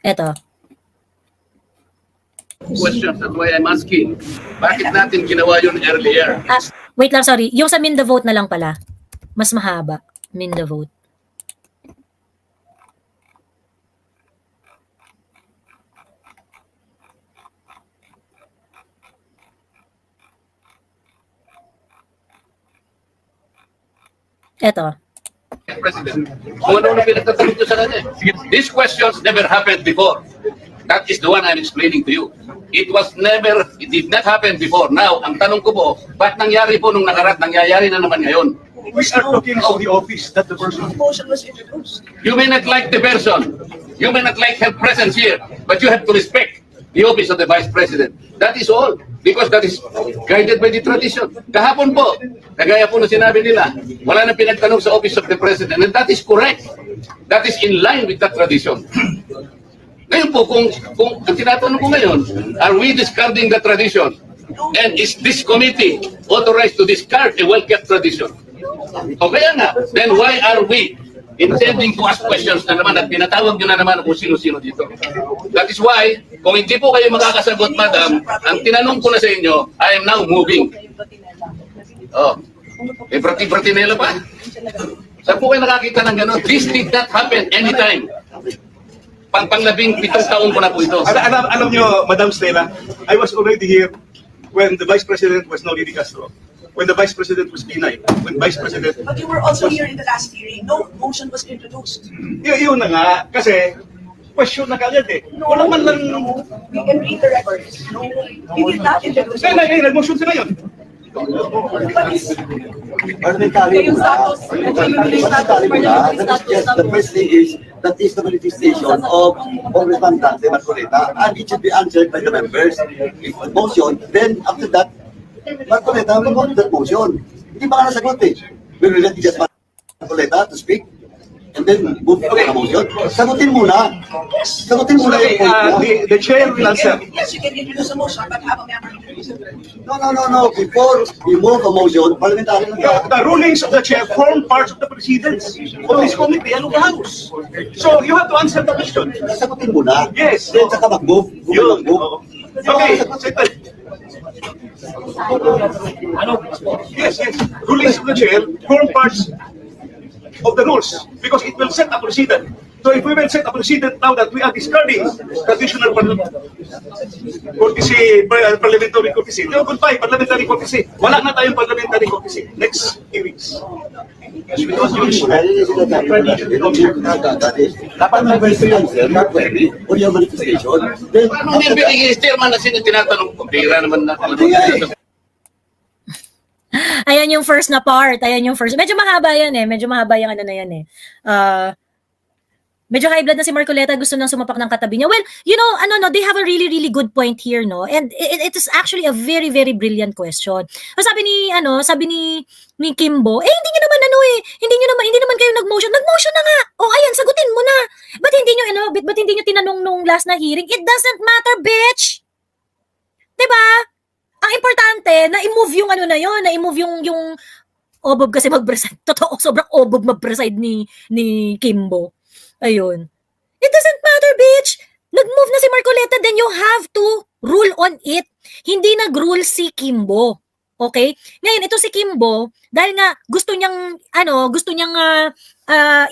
S4: Eto.
S1: Questions, that's why I'm asking. Bakit natin ginawa yun earlier?
S4: Wait lang, sorry. Yung sa min the vote na lang pala. Mas mahaba. Min the vote. Eto.
S1: President, kung ano pinagtatanong ko sa kanya. These questions never happened before. That is the one I'm explaining to you. It did not happen before. Now, ang tanong ko po, ba't nangyari po nung nangyayari na naman ngayon?
S3: We are talking of the office that the person.
S1: You may not like the person. You may not like her presence here, but you have to respect the office of the Vice President. That is all. Because that is guided by the tradition. Kahapon po, kagaya po na sinabi nila, wala na pinagtanong sa office of the President. And that is correct. That is in line with that tradition. Ngayon po, kung ang tinatanong ko ngayon, are we discarding the tradition? And is this committee authorized to discard a well-kept tradition? O kaya nga, then why are we intending to ask questions na naman at pinatawag nyo na naman kung sino-sino dito? That is why, kung hindi po kayo makakasagot, madam, ang tinanong ko na sa inyo, I am now moving. Oh, may brati-bratinela pa? Saan po kayo nakakita ng gano'n? This did not happen anytime. Pang-labing 7 taon ko na po ito.
S3: Alam nyo, Madam Stella, I was already here when the Vice President was Noli Castro. When the Vice President was Pinay, when Vice President...
S5: But you were also here in the last hearing. No motion was introduced.
S3: Yun na nga, kasi question na kagad Wala man lang...
S5: We can read the records. No, he did not introduce.
S3: Nag-motion sila yun.
S2: Parliamentary muna. The first thing is, that is the manifestation of Congressman Dante Marcoleta, and it should be answered by the members. If a motion, then after that, Marcoleta will vote that motion. Hindi ba ka nasagot We will let just Marcoleta to speak, and then move to the motion. Sagutin muna. Sagutin muna yung point mo.
S3: The chair will answer.
S5: Yes, you can introduce a motion, but have a member introduce it.
S2: No. Before we move a motion, parliamentary muna.
S3: The rulings of the chair form parts of the proceedings of this committee and of the House. So you have to answer the question.
S2: Sagutin muna.
S3: Yes.
S2: Then saka mag-move.
S3: Yun. Okay, settled. Yes. Rulings of the chair form parts of the rules because it will set a precedent. So if we will set a precedent now that we are discarding traditional parliamentary courtesy, no, goodbye, parliamentary courtesy. Wala na tayong parliamentary courtesy. Next few weeks.
S2: Dapat members to answer, not query, or your manifestation. Then,
S1: Paano yung bigay chairman na sino tinatanong ko? Bira naman na.
S4: Ayan yung first na part. Ayan yung first. Medyo mahaba yan eh. Medyo mahaba yung ano na yan eh. Medyo high blood na si Marcoleta, gusto nang sumapak ng katabi niya. Well, you know, they have a really, really good point here, no? And it is actually a very, very brilliant question. So sabi ni Kimbo, hindi naman kayo nag-motion. Nag-motion na nga. Oh, ayan, sagutin mo na. Ba't hindi nyo tinanong nung last na hearing? It doesn't matter, bitch! Diba? Ang importante, na i-move yung ano na yun, na i-move yung obob kasi mag-preside. Totoo, sobrang obob mag-preside ni Kimbo. Ayun. It doesn't matter, bitch! Nag-move na si Marcoleta, then you have to rule on it. Hindi nag-rule si Kimbo. Okay? Ngayon, ito si Kimbo, dahil nga gusto niyang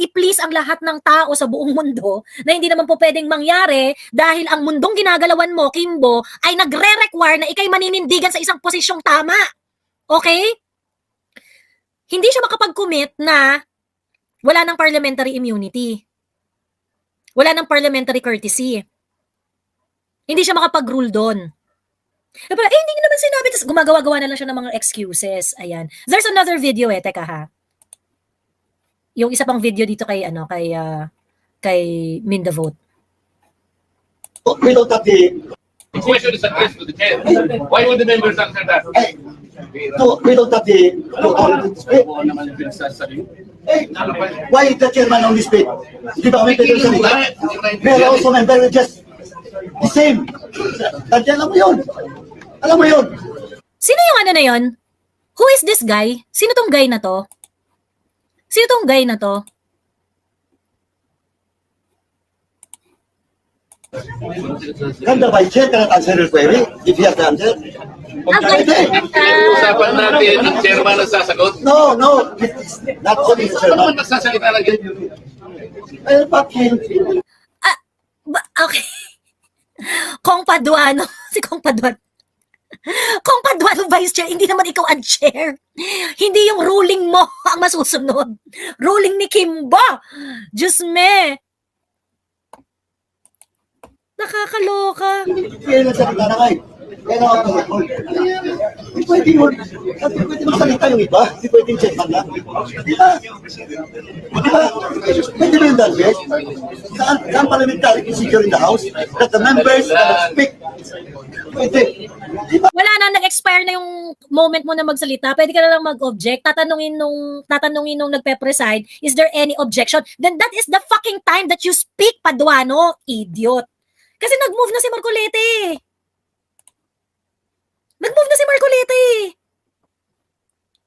S4: i-please ang lahat ng tao sa buong mundo na hindi naman po pwedeng mangyari dahil ang mundong ginagalawan mo, Kimbo, ay nagre-require na ikay maninindigan sa isang posisyong tama. Okay? Hindi siya makapag-commit na wala ng parliamentary immunity. Wala ng parliamentary courtesy. Hindi siya makapag-rule doon. Pero, hindi niya naman sinabi. Tapos gumagawa-gawa na lang siya ng mga excuses. Ayan. There's another video Teka ha. Yung isa pang video dito kay Minda Vote.
S2: we don't have the,
S1: The question is addressed to the chair. Why would the members answer that?
S2: no, we don't have the authority to speak. Why is the chairman only speak? Di ba kami pwede salita? We are also member, we're just the same. Alam mo yun. Alam mo yun.
S4: Sino yung ano na yun? Who is this guy? Sino tong guy na to? Sino tong guy na to?
S2: Can the vice chair cannot answer your query if he has the answer?
S1: Usapan natin ang chairman ang sasagot.
S2: No, it's not only the
S1: Ano naman
S2: chairman.
S1: magsasalita lang yan?
S2: Bakit?
S4: Okay. Kong Paduano. Si Kong Paduano. Kong Paduano Vice Chair, hindi naman ikaw ang chair. Hindi yung ruling mo ang masusunod. Ruling ni Kimbo. Diyos me. Nakakaloka.
S2: Kaya nagsalita na kayo. Kaya nakakaloka. Hindi pwede yun. Hindi pwede magsalita yung iba. Hindi pwede yung chairman lang. Di ba? Di ba? Pwede ba yung dalbet? Saan parliamentary procedure in the House that the members speak? Pwede. Di ba?
S4: Wala na, nag-expire na yung moment mo na magsalita. Pwede ka na lang mag-object. Tatanungin nung nagpe-preside, is there any objection? Then that is the fucking time that you speak, Paduano, idiot. Kasi nag-move na si Marcoleta eh. Nag-move na si Marcoleta eh.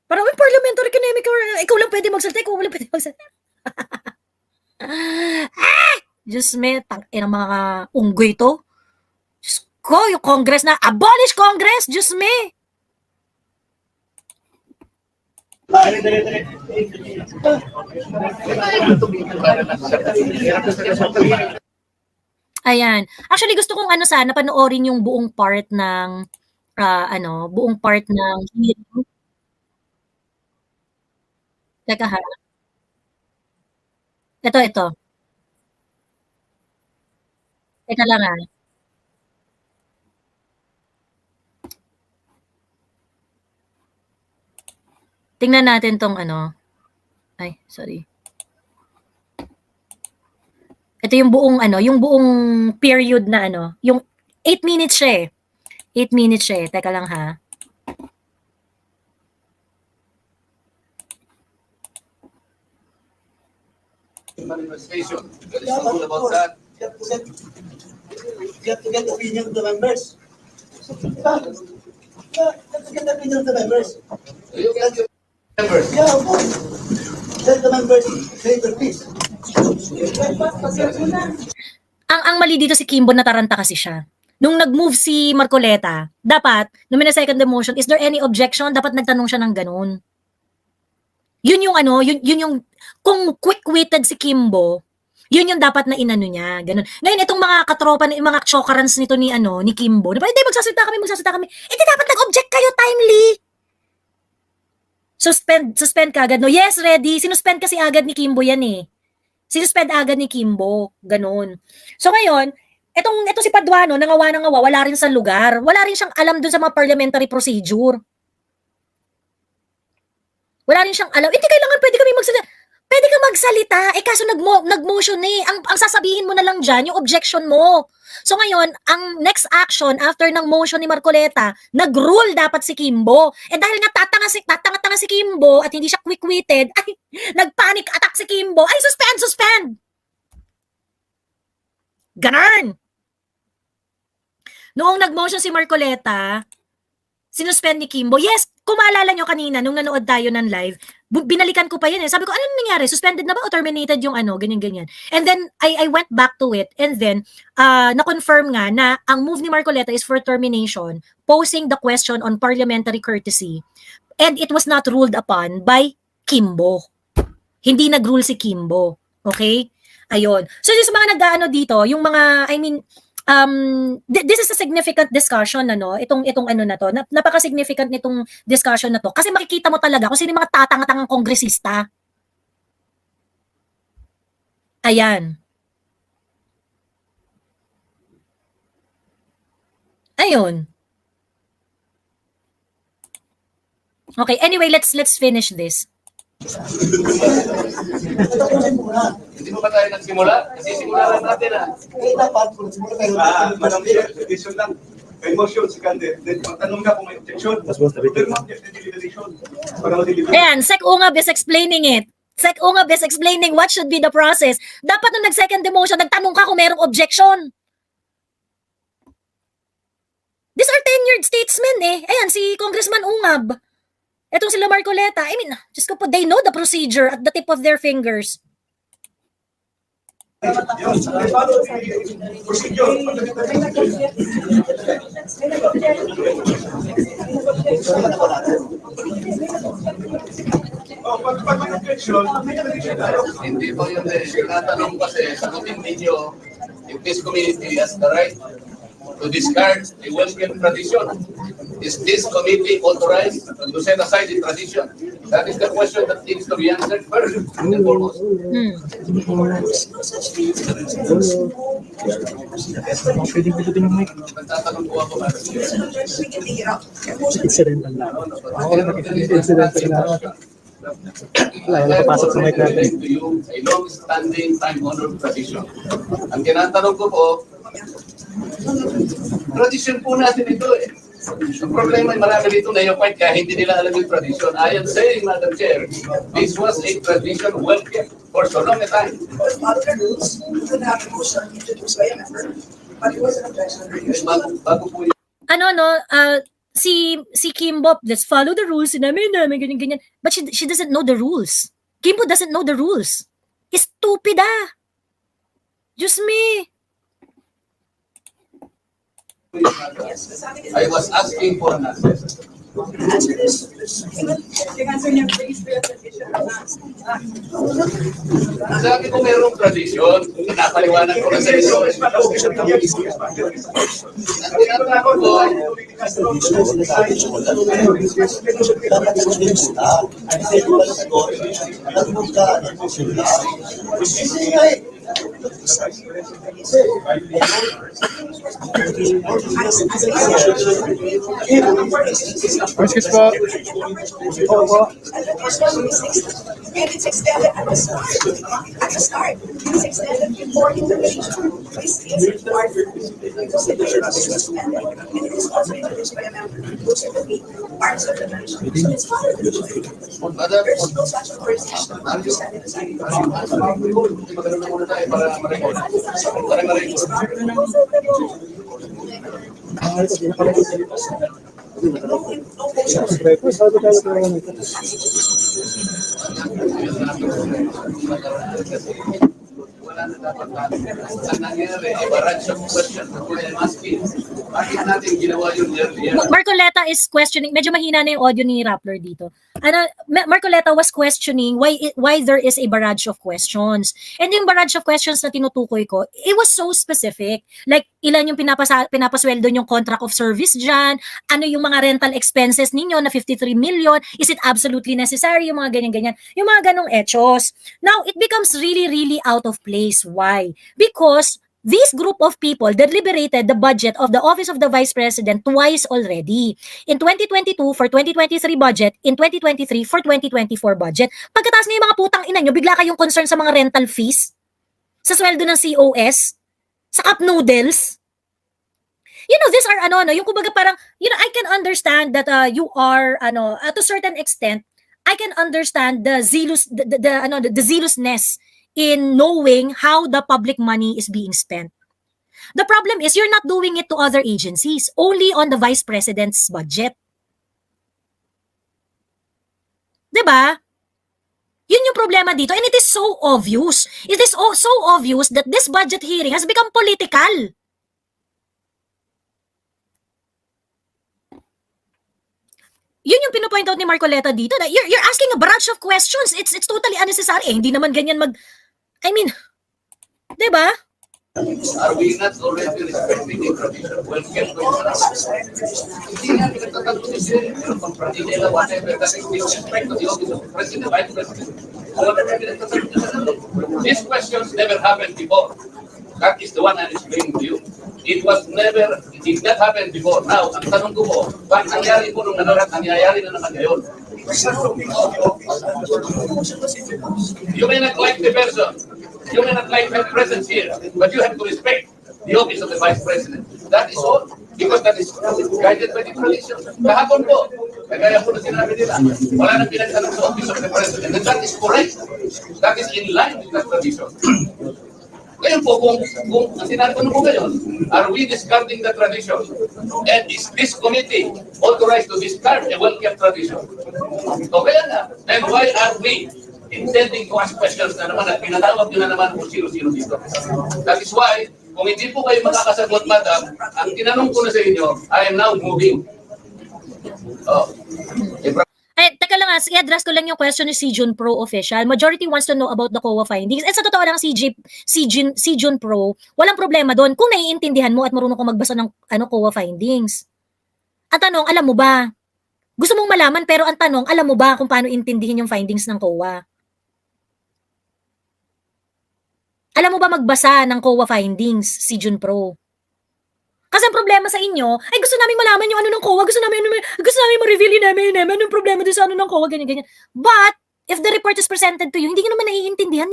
S4: Parang may parliamentary kinemic or ikaw lang pwede magsalita, ikaw lang pwede magsalita. Diyos me, tangin ang mga unggoy to. Diyos ko, yung Congress na, abolish Congress, Diyos me. Ayan. Actually, gusto kong sana panoorin yung buong part ng hearing. Teka ha. Ito. Teka lang ha. Tingnan natin tong Ay, sorry. Ito yung buong period na yung 8 minutes siya eh. 8 minutes siya eh. Teka lang ha.
S1: Manifestation. There is no rule about that.
S2: You have to get the opinion of the members. Diba? You have to get the opinion of the members.
S1: You can give members.
S2: Yeah, of course. Let the members say their piece.
S4: Ang mali dito si Kimbo, nataranta kasi siya. Nung nag-move si Marcoleta, dapat, nung may second motion, is there any objection? Dapat nagtanong siya ng ganun. Yun yung kung quick-witted si Kimbo, Yun yung dapat na inano niya, ganun. Ngayon, itong mga katropa, yung mga chokarans nito ni, ni Kimbo, diba, hindi, magsasalita kami. Eh, di dapat nag-object kayo timely. Suspend ka agad, no? Yes, ready. Sinuspend kasi agad ni Kimbo yan eh. Sinuspend agad ni Kimbo, ganun. So ngayon, etong si Paduano, nangawa, wala rin sa lugar. Wala rin siyang alam dun sa mga parliamentary procedure. Wala rin siyang alam. Hindi kailangan, pwede ka magsalita. Eh kaso nag-motion eh. Ang sasabihin mo na lang dyan, yung objection mo. So ngayon, ang next action after ng motion ni Marcoleta, nag-rule dapat si Kimbo. Eh dahil nga tatanga si Kimbo at hindi siya quick-witted, ay nag-panic attack si Kimbo. Ay, suspend! Ganun! Noong nag-motion si Marcoleta, sinuspend ni Kimbo. Yes, kung maalala nyo kanina, nung nanood tayo ng live, binalikan ko pa yun eh. Sabi ko, anong nangyari? Suspended na ba o terminated yung ganyan-ganyan? And then, I went back to it and then, na-confirm nga na ang move ni Marcoleta is for termination, posing the question on parliamentary courtesy. And it was not ruled upon by Kimbo. Hindi nag-rule si Kimbo. Okay? Ayun. So, yung mga nag-ano dito, yung mga, this is a significant discussion, itong na to. Napaka-significant nitong discussion na to. Kasi makikita mo talaga kung sino yung mga tatanga-tangang kongresista. Ayan. Ayun. Okay, anyway, let's finish this.
S1: Hindi mo ba tayo nagsimula? Kasi simulan natin
S3: Madam Chair, edition lang. May motion, second, then magtanong ka kung may objection. Pero ma-object na deliberation. Para ma-deliberate.
S4: Ayan, Sec Ungab is explaining it. Sec Ungab is explaining what should be the process. Dapat nung nag-second demotion, nagtanong ka kung merong objection. These are tenured statesmen eh. Ayan, si Congressman Ungab. Etong sila Marcoleta. I mean, just ko po, they know the procedure at the tip of their fingers.
S1: Hindi po yun eh. Tinatanong kasi, sagutin ninyo, if this community has the right to discard a welcome tradition, is this committee authorized to set aside the tradition? That is the question that needs to be answered first and foremost. Nagtatanong po ako, Madam Chair.
S6: Incidental lang. Ako lang incidental lang. Wala, napapasok sa mic natin.
S1: To you, a long-standing, time-honored tradition. Ang tinatanong ko po, tradition po natin ito eh. Ang problema ay marami dito na yung point kaya hindi nila alam yung tradition. I am saying, Madam Chair, this was a tradition well kept for so long a time. Bago po yun.
S4: Si Kimbo, let's follow the rules, namin, ganyan. But she doesn't know the rules. Kimbo doesn't know the rules. Stupid ah. Diyos me.
S1: I was asking for an answer. Sabi ko mayroong tradisyon, napaliwanag ko na sa inyo. Ang tinatanong ko,
S6: Excuse po. Opo.
S5: And it's extended at the start. At the start, it's extended before intervention. This is required because the measure is suspended. And it is also introduced by a member which will be parts of the measure. So it's not a
S1: Madam,
S5: there's no such authorization. I'm just setting aside.
S1: magano na muna tayo para ma-record. Para ma-record. wala na dapat natin. Ang nangyari, ay barrage of questions na kung I'm asking. Bakit natin ginawa yun earlier?
S4: Marcoleta is questioning, medyo mahina na yung audio ni Rappler dito. Marcoleta was questioning why there is a barrage of questions. And yung barrage of questions na tinutukoy ko, it was so specific. Like, ilan yung pinapasweldo yung contract of service dyan, ano yung mga rental expenses ninyo na 53 million, is it absolutely necessary, yung mga ganyan-ganyan, yung mga ganong echos. Now, it becomes really, really out of place. Why? Because this group of people deliberated the budget of the Office of the Vice President twice already. In 2022 for 2023 budget, in 2023 for 2024 budget. Pagkatapos na yung mga putang ina nyo, bigla kayong concern sa mga rental fees, sa sweldo ng COS, sa cup noodles. You know, these are yung kumbaga parang, I can understand that you are, to a certain extent, I can understand the zealousness in knowing how the public money is being spent. The problem is you're not doing it to other agencies, only on the Vice President's budget. Diba? Yun yung problema dito, and it is so obvious. It is so obvious that this budget hearing has become political. Yun yung pinopoint out ni Marcoleta dito, na you're asking a barrage of questions. It's totally unnecessary. Hindi naman ganyan diba?
S1: Are we not already respecting the tradition? Well, hindi nga pinagtatanong ni Sir, hindi nila whatever that is with respect to the office of the President, Vice President. Whatever pinagtatanong nila. These questions never happened before. That is the one I'm explaining to you. It did not happen before. Now, ang tanong ko po, bakit nangyari po nung nangyayari na naman ngayon? You may not like the person, you may not like my presence here, but you have to respect the office of the Vice President. That is all, because that is guided by the tradition. Kahapon po, kagaya po na sinabi nila, wala nang pinagtanong sa office of the President, and that is correct. That is in line with the tradition. Ngayon po, kung ang tinatanong ko ngayon, are we discarding the tradition? And is this committee authorized to discard a well-kept tradition? O kaya na, then why are we intending to ask questions na naman at pinatawag nyo na naman kung sino-sino dito? That is why, kung hindi po kayo makakasagot, madam, ang tinanong ko na sa inyo, I am now moving.
S4: Teka lang i-address ko lang yung question ni si Jun Pro official. Majority wants to know about the COA findings. Sa totoo lang, si Jun Pro, walang problema doon kung naiintindihan mo at marunong kang magbasa ng COA findings. Ang tanong, alam mo ba? Gusto mong malaman, pero ang tanong, alam mo ba kung paano intindihin yung findings ng COA? Alam mo ba magbasa ng COA findings, si Jun Pro? Kasi ang problema sa inyo, ay gusto namin malaman yung ano ng COA, gusto namin ma-reveal namin anong problema doon sa ano ng COA, ganyan-ganyan. But, if the report is presented to you, hindi nyo naman naiintindihan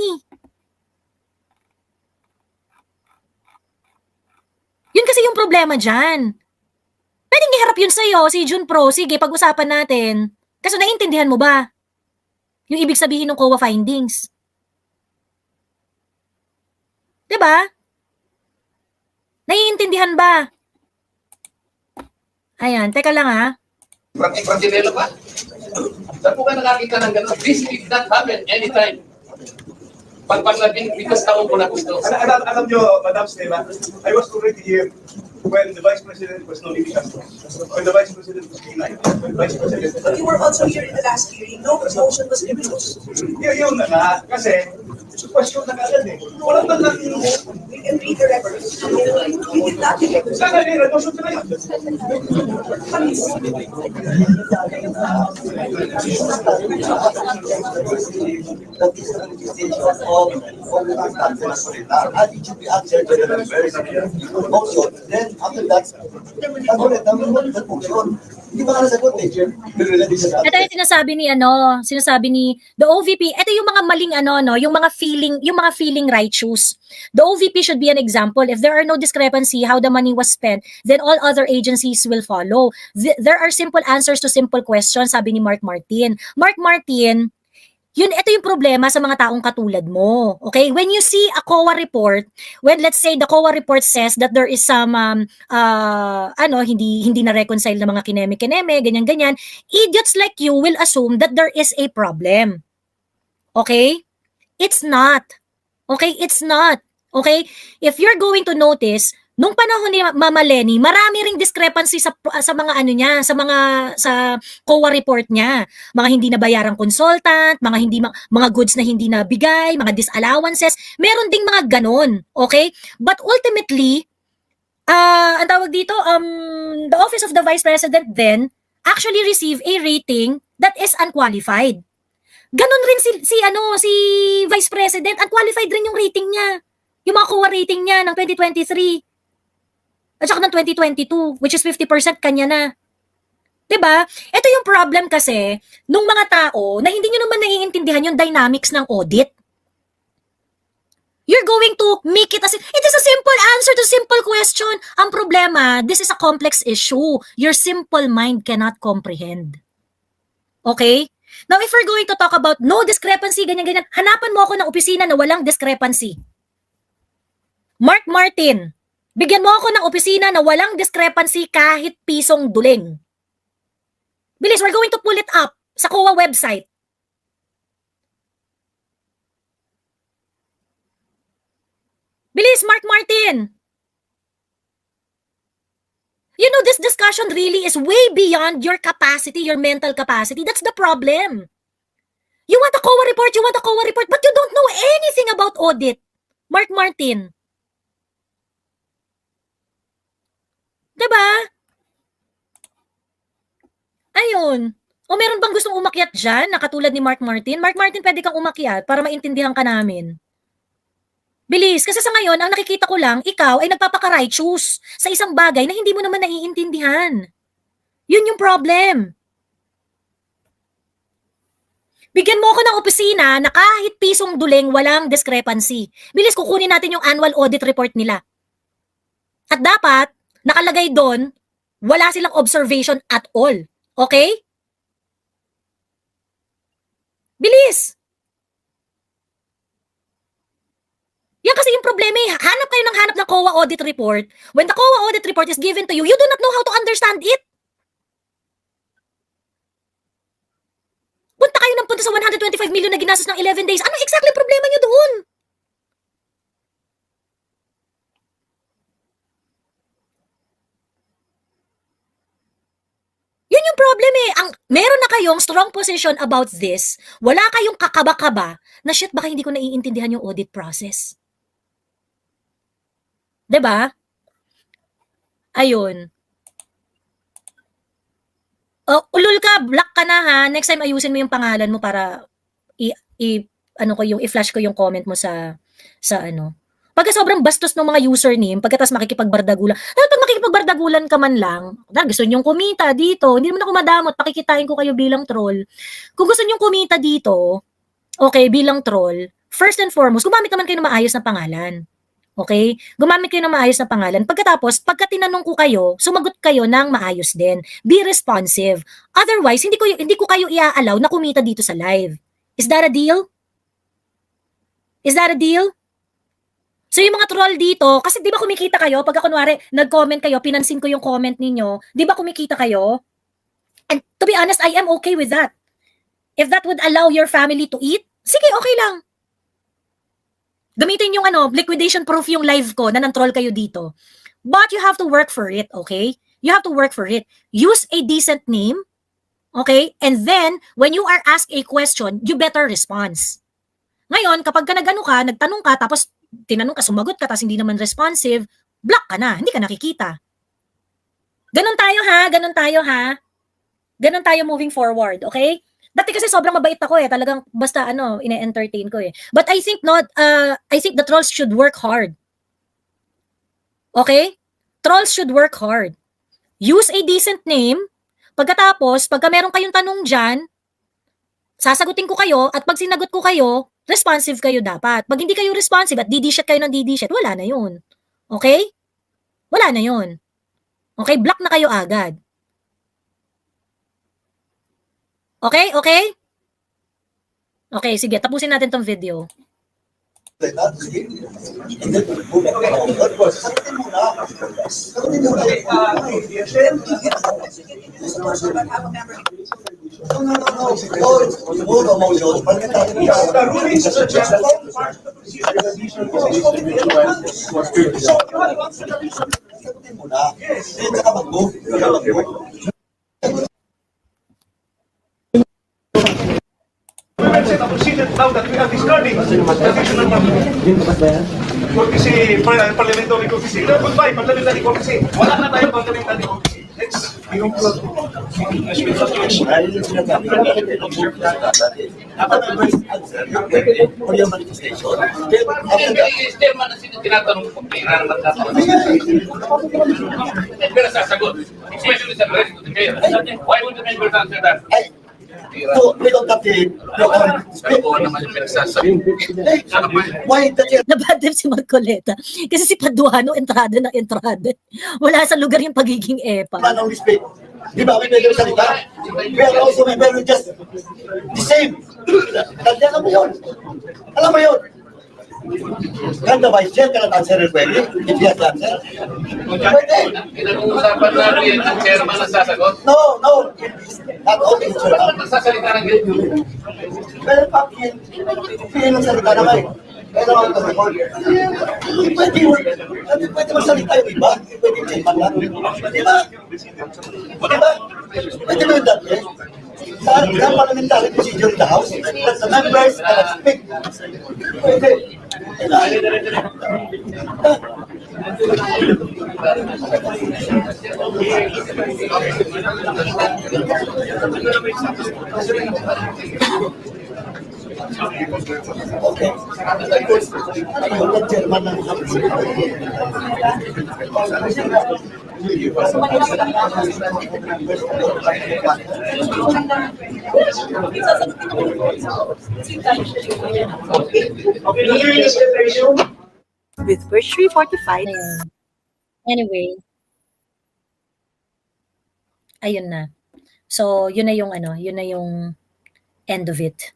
S4: Yun kasi yung problema dyan. Pwedeng iharap yun sa'yo, si Jun Pro, sige, pag-usapan natin. Kasi naiintindihan mo ba yung ibig sabihin ng COA findings? Diba? Naiintindihan ba? Ayan, teka lang
S1: Pratinelo pa? Saan po ka nakakita ng gano'n? This did not happen anytime. Pagpaglabing, because taong ko na gusto.
S3: Alam nyo, Madam Stella, I was already here when the Vice President was no Lily Castro. When the Vice President was denied. When the Vice President...
S5: But you were also here in the last hearing. No motion was introduced.
S3: Yun na nga, kasi question na agad Walang lang
S5: We can read the record. We did not introduce.
S3: sana motion na yun.
S2: That is the manifestation of Congressman Marcoleta, and it should be answered by the members. Motion. Then after that, Marcoleta will hold the motion. Hindi ba ka nasagot, Chair?
S4: Ito yung sinasabi ni the OVP, ito yung mga maling yung mga feeling righteous. The OVP should be an example. If there are no discrepancy how the money was spent, then all other agencies will follow. There are simple answers to simple questions, sabi ni Mark Martin. Mark Martin, ito yung problema sa mga taong katulad mo. Okay? When you see a COA report, when let's say the COA report says that there is some hindi na reconcile na mga kineme-kineme, ganyan-ganyan, idiots like you will assume that there is a problem. Okay? It's not. Okay? It's not. Okay? If you're going to notice, nung panahon ni Mama Lenny, marami ring discrepancy sa mga ano niya, sa COA report niya. Mga hindi nabayarang consultant, mga goods na hindi nabigay, mga disallowances, meron ding mga ganon. Okay? But ultimately, ang tawag dito, the Office of the Vice President then actually receive a rating that is unqualified. Ganon rin si Vice President, unqualified rin yung rating niya. Yung mga COA rating niya ng 2023 at saka ng 2022, which is 50% kanya na. 'Di ba? Ito yung problem kasi nung mga tao na hindi nyo naman naiintindihan yung dynamics ng audit. You're going to make it as it is a simple answer to a simple question. Ang problema, this is a complex issue. Your simple mind cannot comprehend. Okay? Now, if we're going to talk about no discrepancy, ganyan-ganyan, hanapan mo ako ng opisina na walang discrepancy. Mark Martin, bigyan mo ako ng opisina na walang discrepancy kahit pisong duling. Bilis, we're going to pull it up sa COA website. Bilis, Mark Martin! You know, this discussion really is way beyond your capacity, your mental capacity. That's the problem. You want a COA report, but you don't know anything about audit. Mark Martin. Diba? Ayun. O meron bang gustong umakyat dyan na katulad ni Mark Martin? Mark Martin, pwede kang umakyat para maintindihan ka namin. Bilis, kasi sa ngayon, ang nakikita ko lang, ikaw ay nagpapaka-righteous sa isang bagay na hindi mo naman naiintindihan. Yun yung problem. Bigyan mo ako ng opisina na kahit pisong duling, walang discrepancy. Bilis, kukunin natin yung annual audit report nila. At dapat, nakalagay doon, wala silang observation at all. Okay? Bilis! Yan kasi yung problema eh. Hanap kayo ng COA audit report. When the COA audit report is given to you, you do not know how to understand it. Punta kayo ng punta sa 125 million na ginastos ng 11 days. Ano exactly problema nyo doon? Yun yung problem eh. Meron na kayong strong position about this. Wala kayong kakaba-kaba na shit, baka hindi ko naiintindihan yung audit process. 'Di ba? Ayun. Ulul ka, block ka na ha. Next time ayusin mo yung pangalan mo para i-flash ko yung comment mo sa ano. Pagka sobrang bastos ng mga username, pagkatapos makikipagbardagulan. Pag makikipagbardagulan ka man lang, gusto niyong kumita dito, hindi naman ako madamot, pakikitain ko kayo bilang troll. Kung gusto niyong kumita dito, okay, bilang troll, first and foremost, gumamit naman kayo ng maayos na pangalan. Okay? Gumamit kayo ng maayos na pangalan. Pagkatapos, pagka tinanong ko kayo, sumagot kayo ng maayos din. Be responsive. Otherwise, hindi ko kayo i-allow na kumita dito sa live. Is that a deal? Is that a deal? So yung mga troll dito, kasi di ba kumikita kayo, pagka kunwari, nag-comment kayo, pinansin ko yung comment ninyo, di ba kumikita kayo? And to be honest, I am okay with that. If that would allow your family to eat, sige, okay lang. Gamitin yung liquidation proof yung live ko na nang-troll kayo dito. But you have to work for it, okay? You have to work for it. Use a decent name, okay? And then, when you are asked a question, you better response. Ngayon, kapag nagtanong ka, tapos tinanong ka, sumagot ka, tapos hindi naman responsive, block ka na, hindi ka nakikita. Ganon tayo ha. Ganon tayo moving forward, okay? Dati kasi sobrang mabait ako eh. Talagang basta ine-entertain ko eh. But I think I think the trolls should work hard. Okay? Trolls should work hard. Use a decent name. Pagkatapos, pagka meron kayong tanong dyan, sasagutin ko kayo at pag sinagot ko kayo, responsive kayo dapat. Pag hindi kayo responsive at didishit kayo ng didishit, wala na yun. Okay? Wala na yun. Okay? Block na kayo agad. Okay? Okay? Okay, sige. Tapusin natin tong video.
S2: No. Motion.
S3: The ruling suggests all parts of the proceedings
S2: Sagutin mo na. Then, saka mag-move. Saka mag-move.
S3: We mentioned a procedure now that we are discarding traditional courtesy, parliamentary courtesy. Goodbye, parliamentary courtesy. Wala na tayong parliamentary courtesy. Next.
S2: Dahil yung sinasabi ko, observe na dati. After the first answer, for your manifestation, then after that,
S1: Chairman na tinatanong ko, pera naman tatanong. Pero sasagot. Especially sa rest of the mayor. Why would the members answer that?
S2: ay, so we don't have the authority to speak.
S1: Oo naman yung pinagsasabi.
S2: Why the chair
S4: Nabadam si Marcoleta. Kasi si Paduano, entrada na entrada. Wala sa lugar yung pagiging EPA.
S2: man only speak? Di ba, may pwede salita? We are also member just the same. Kasi alam mo yun. Alam mo yun. Can the vice chair cannot answer it pwede? If he has to answer? Pwede.
S1: Pinag-uusapan namin ang chairman na sasagot.
S2: No, no. Not only the chair.
S1: Bakit nagsasalita ng ganyan?
S2: Pero bakit? Pili ng salita na kayo. Kaya naman ito record. Pwede yun. Pwede magsalita yung iba. Pwede yung chairman lang. Di ba? Di ba? Pwede mo yung dati. Sa parliamentary procedure in the House, that the members cannot speak. Pwede. Di ba? Okay. Ayun, ang chairman ng House.
S5: With Virtually Fortified.
S4: Ayun. Anyway. Ayun na. So, yun na yung yun na yung end of it.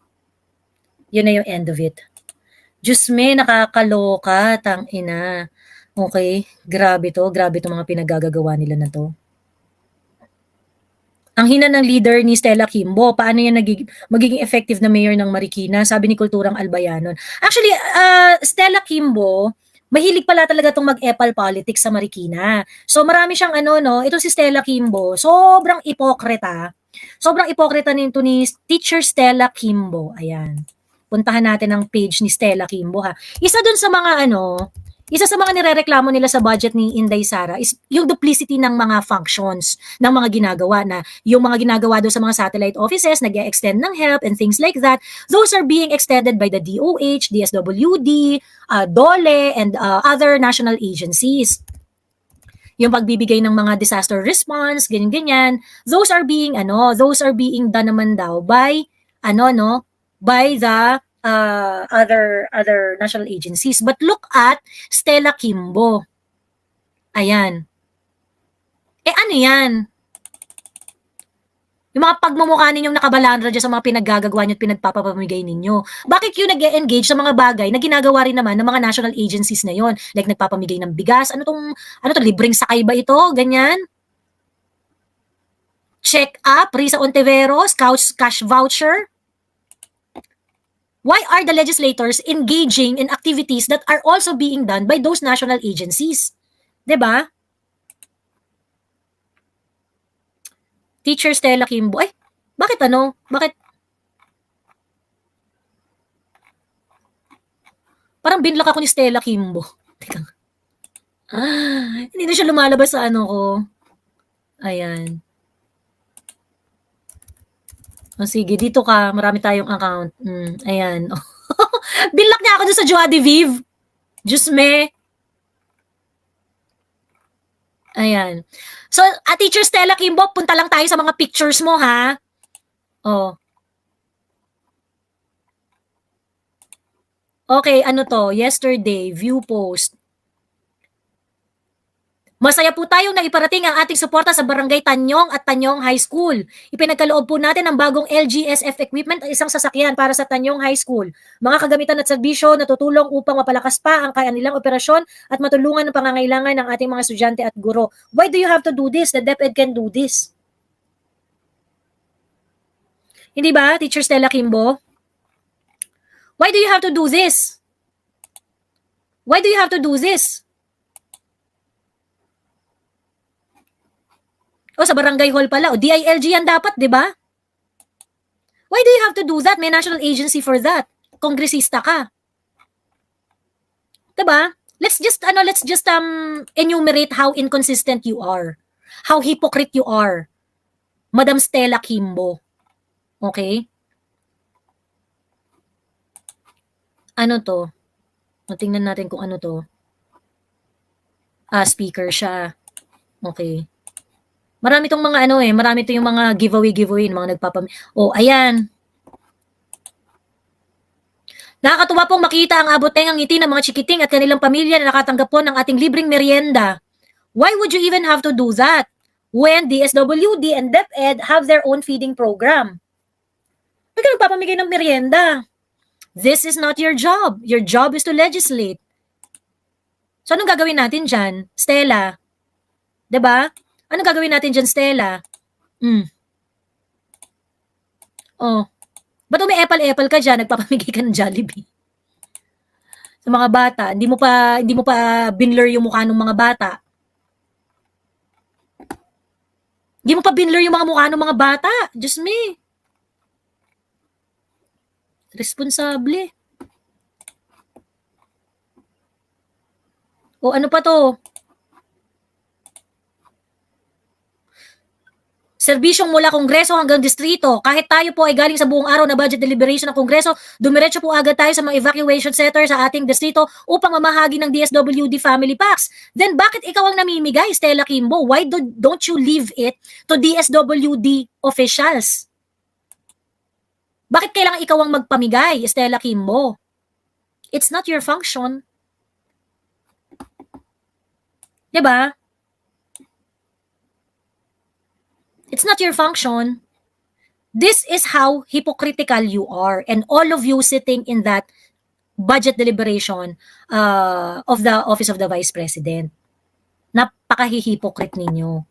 S4: Yun na yung end of it. Diyos me, nakakaloka, tang ina. Okay, grabe to mga pinagagagawa nila na to. Ang hina ng leader ni Stella Kimbo, paano yan magiging effective na mayor ng Marikina? Sabi ni Kulturang Albayanon. Actually, Stella Kimbo, mahilig pala talaga itong mag-epal politics sa Marikina. So marami siyang ito si Stella Kimbo, sobrang ipokrita. Sobrang ipokrita nito ni Teacher Stella Kimbo. Ayan. Puntahan natin ang page ni Stella Kimbo ha. Isa sa mga nirereklamo nila sa budget ni Inday Sara is yung duplicity ng mga functions ng mga ginagawa na yung mga ginagawa doon sa mga satellite offices, nag-extend ng help and things like that. Those are being extended by the DOH, DSWD, DOLE, and other national agencies. Yung pagbibigay ng mga disaster response, ganyan-ganyan, those are being done naman daw by by the other national agencies. But look at Stella Kimbo. Ayan. Ano yan? Yung mga pagmumukha ninyong nakabalandra dyan sa mga pinaggagawa nyo at pinagpapamigay ninyo. Bakit yung nag-engage sa mga bagay na ginagawa rin naman ng mga national agencies na yon? Like nagpapamigay ng bigas. Ano to, libreng sakay ba ito? Ganyan? Check up, Risa Ontiveros, cash voucher. Why are the legislators engaging in activities that are also being done by those national agencies? 'Di ba? Teacher Stella Kimbo. Ay, bakit Bakit? Parang binlock ako ni Stella Kimbo. Teka. Hindi na siya lumalabas sa ko. Ayan. Sige, dito ka. Marami tayong account. Ayan. Binlock niya ako doon sa Joie de Vive. Diyos me. Ayan. So, Teacher Stella Kimbo, punta lang tayo sa mga pictures mo, ha? Oh. Okay, yesterday, view post. Masaya po tayong naiparating ang ating suporta sa Barangay Tanyong at Tanyong High School. Ipinagkaloob po natin ang bagong LGSF equipment at isang sasakyan para sa Tanyong High School. Mga kagamitan at serbisyo na tutulong upang mapalakas pa ang kanilang operasyon at matulungan ang pangangailangan ng ating mga estudyante at guro. Why do you have to do this? The DepEd can do this. Hindi ba, Teacher Stella Kimbo? Why do you have to do this? Why do you have to do this? O sa barangay hall pala, o DILG yan dapat, di ba? Why do you have to do that? May national agency for that. Kongresista ka. Diba? Let's just enumerate how inconsistent you are. How hypocrite you are. Madam Stella Kimbo. Okay? Ano to? Tingnan natin kung ano to. Speaker siya. Okay. Marami tong mga marami to yung mga giveaway, mga ayan. Nakakatuwa pong makita ang abot-tengang ngiti ng mga chikiting at kanilang pamilya na nakatanggap po ng ating libreng merienda. Why would you even have to do that when DSWD and DepEd have their own feeding program? Bakit ka nagpapamigay ng merienda? This is not your job. Your job is to legislate. So anong gagawin natin dyan, Stella? 'Di ba? Anong gagawin natin dyan, Stella? Oh. Ba't umi-epal-epal ka dyan, nagpapamigay ka ng Jollibee? Sa mga bata, hindi mo pa binlur yung mukha ng mga bata. Hindi mo pa binlur yung mga mukha ng mga bata. Diyos me. Responsable. O ano pa to? Serbisyong mula Kongreso hanggang distrito. Kahit tayo po ay galing sa buong araw na budget deliberation ng Kongreso, dumiretso po agad tayo sa mga evacuation center sa ating distrito upang mamahagi ng DSWD family packs. Then bakit ikaw ang namimigay, Stella Kimbo? Why don't you leave it to DSWD officials? Bakit kailangan ikaw ang magpamigay, Stella Kimbo? It's not your function. Diba? It's not your function. This is how hypocritical you are, and all of you sitting in that budget deliberation of the Office of the Vice President. Napaka-hypocrite ninyo.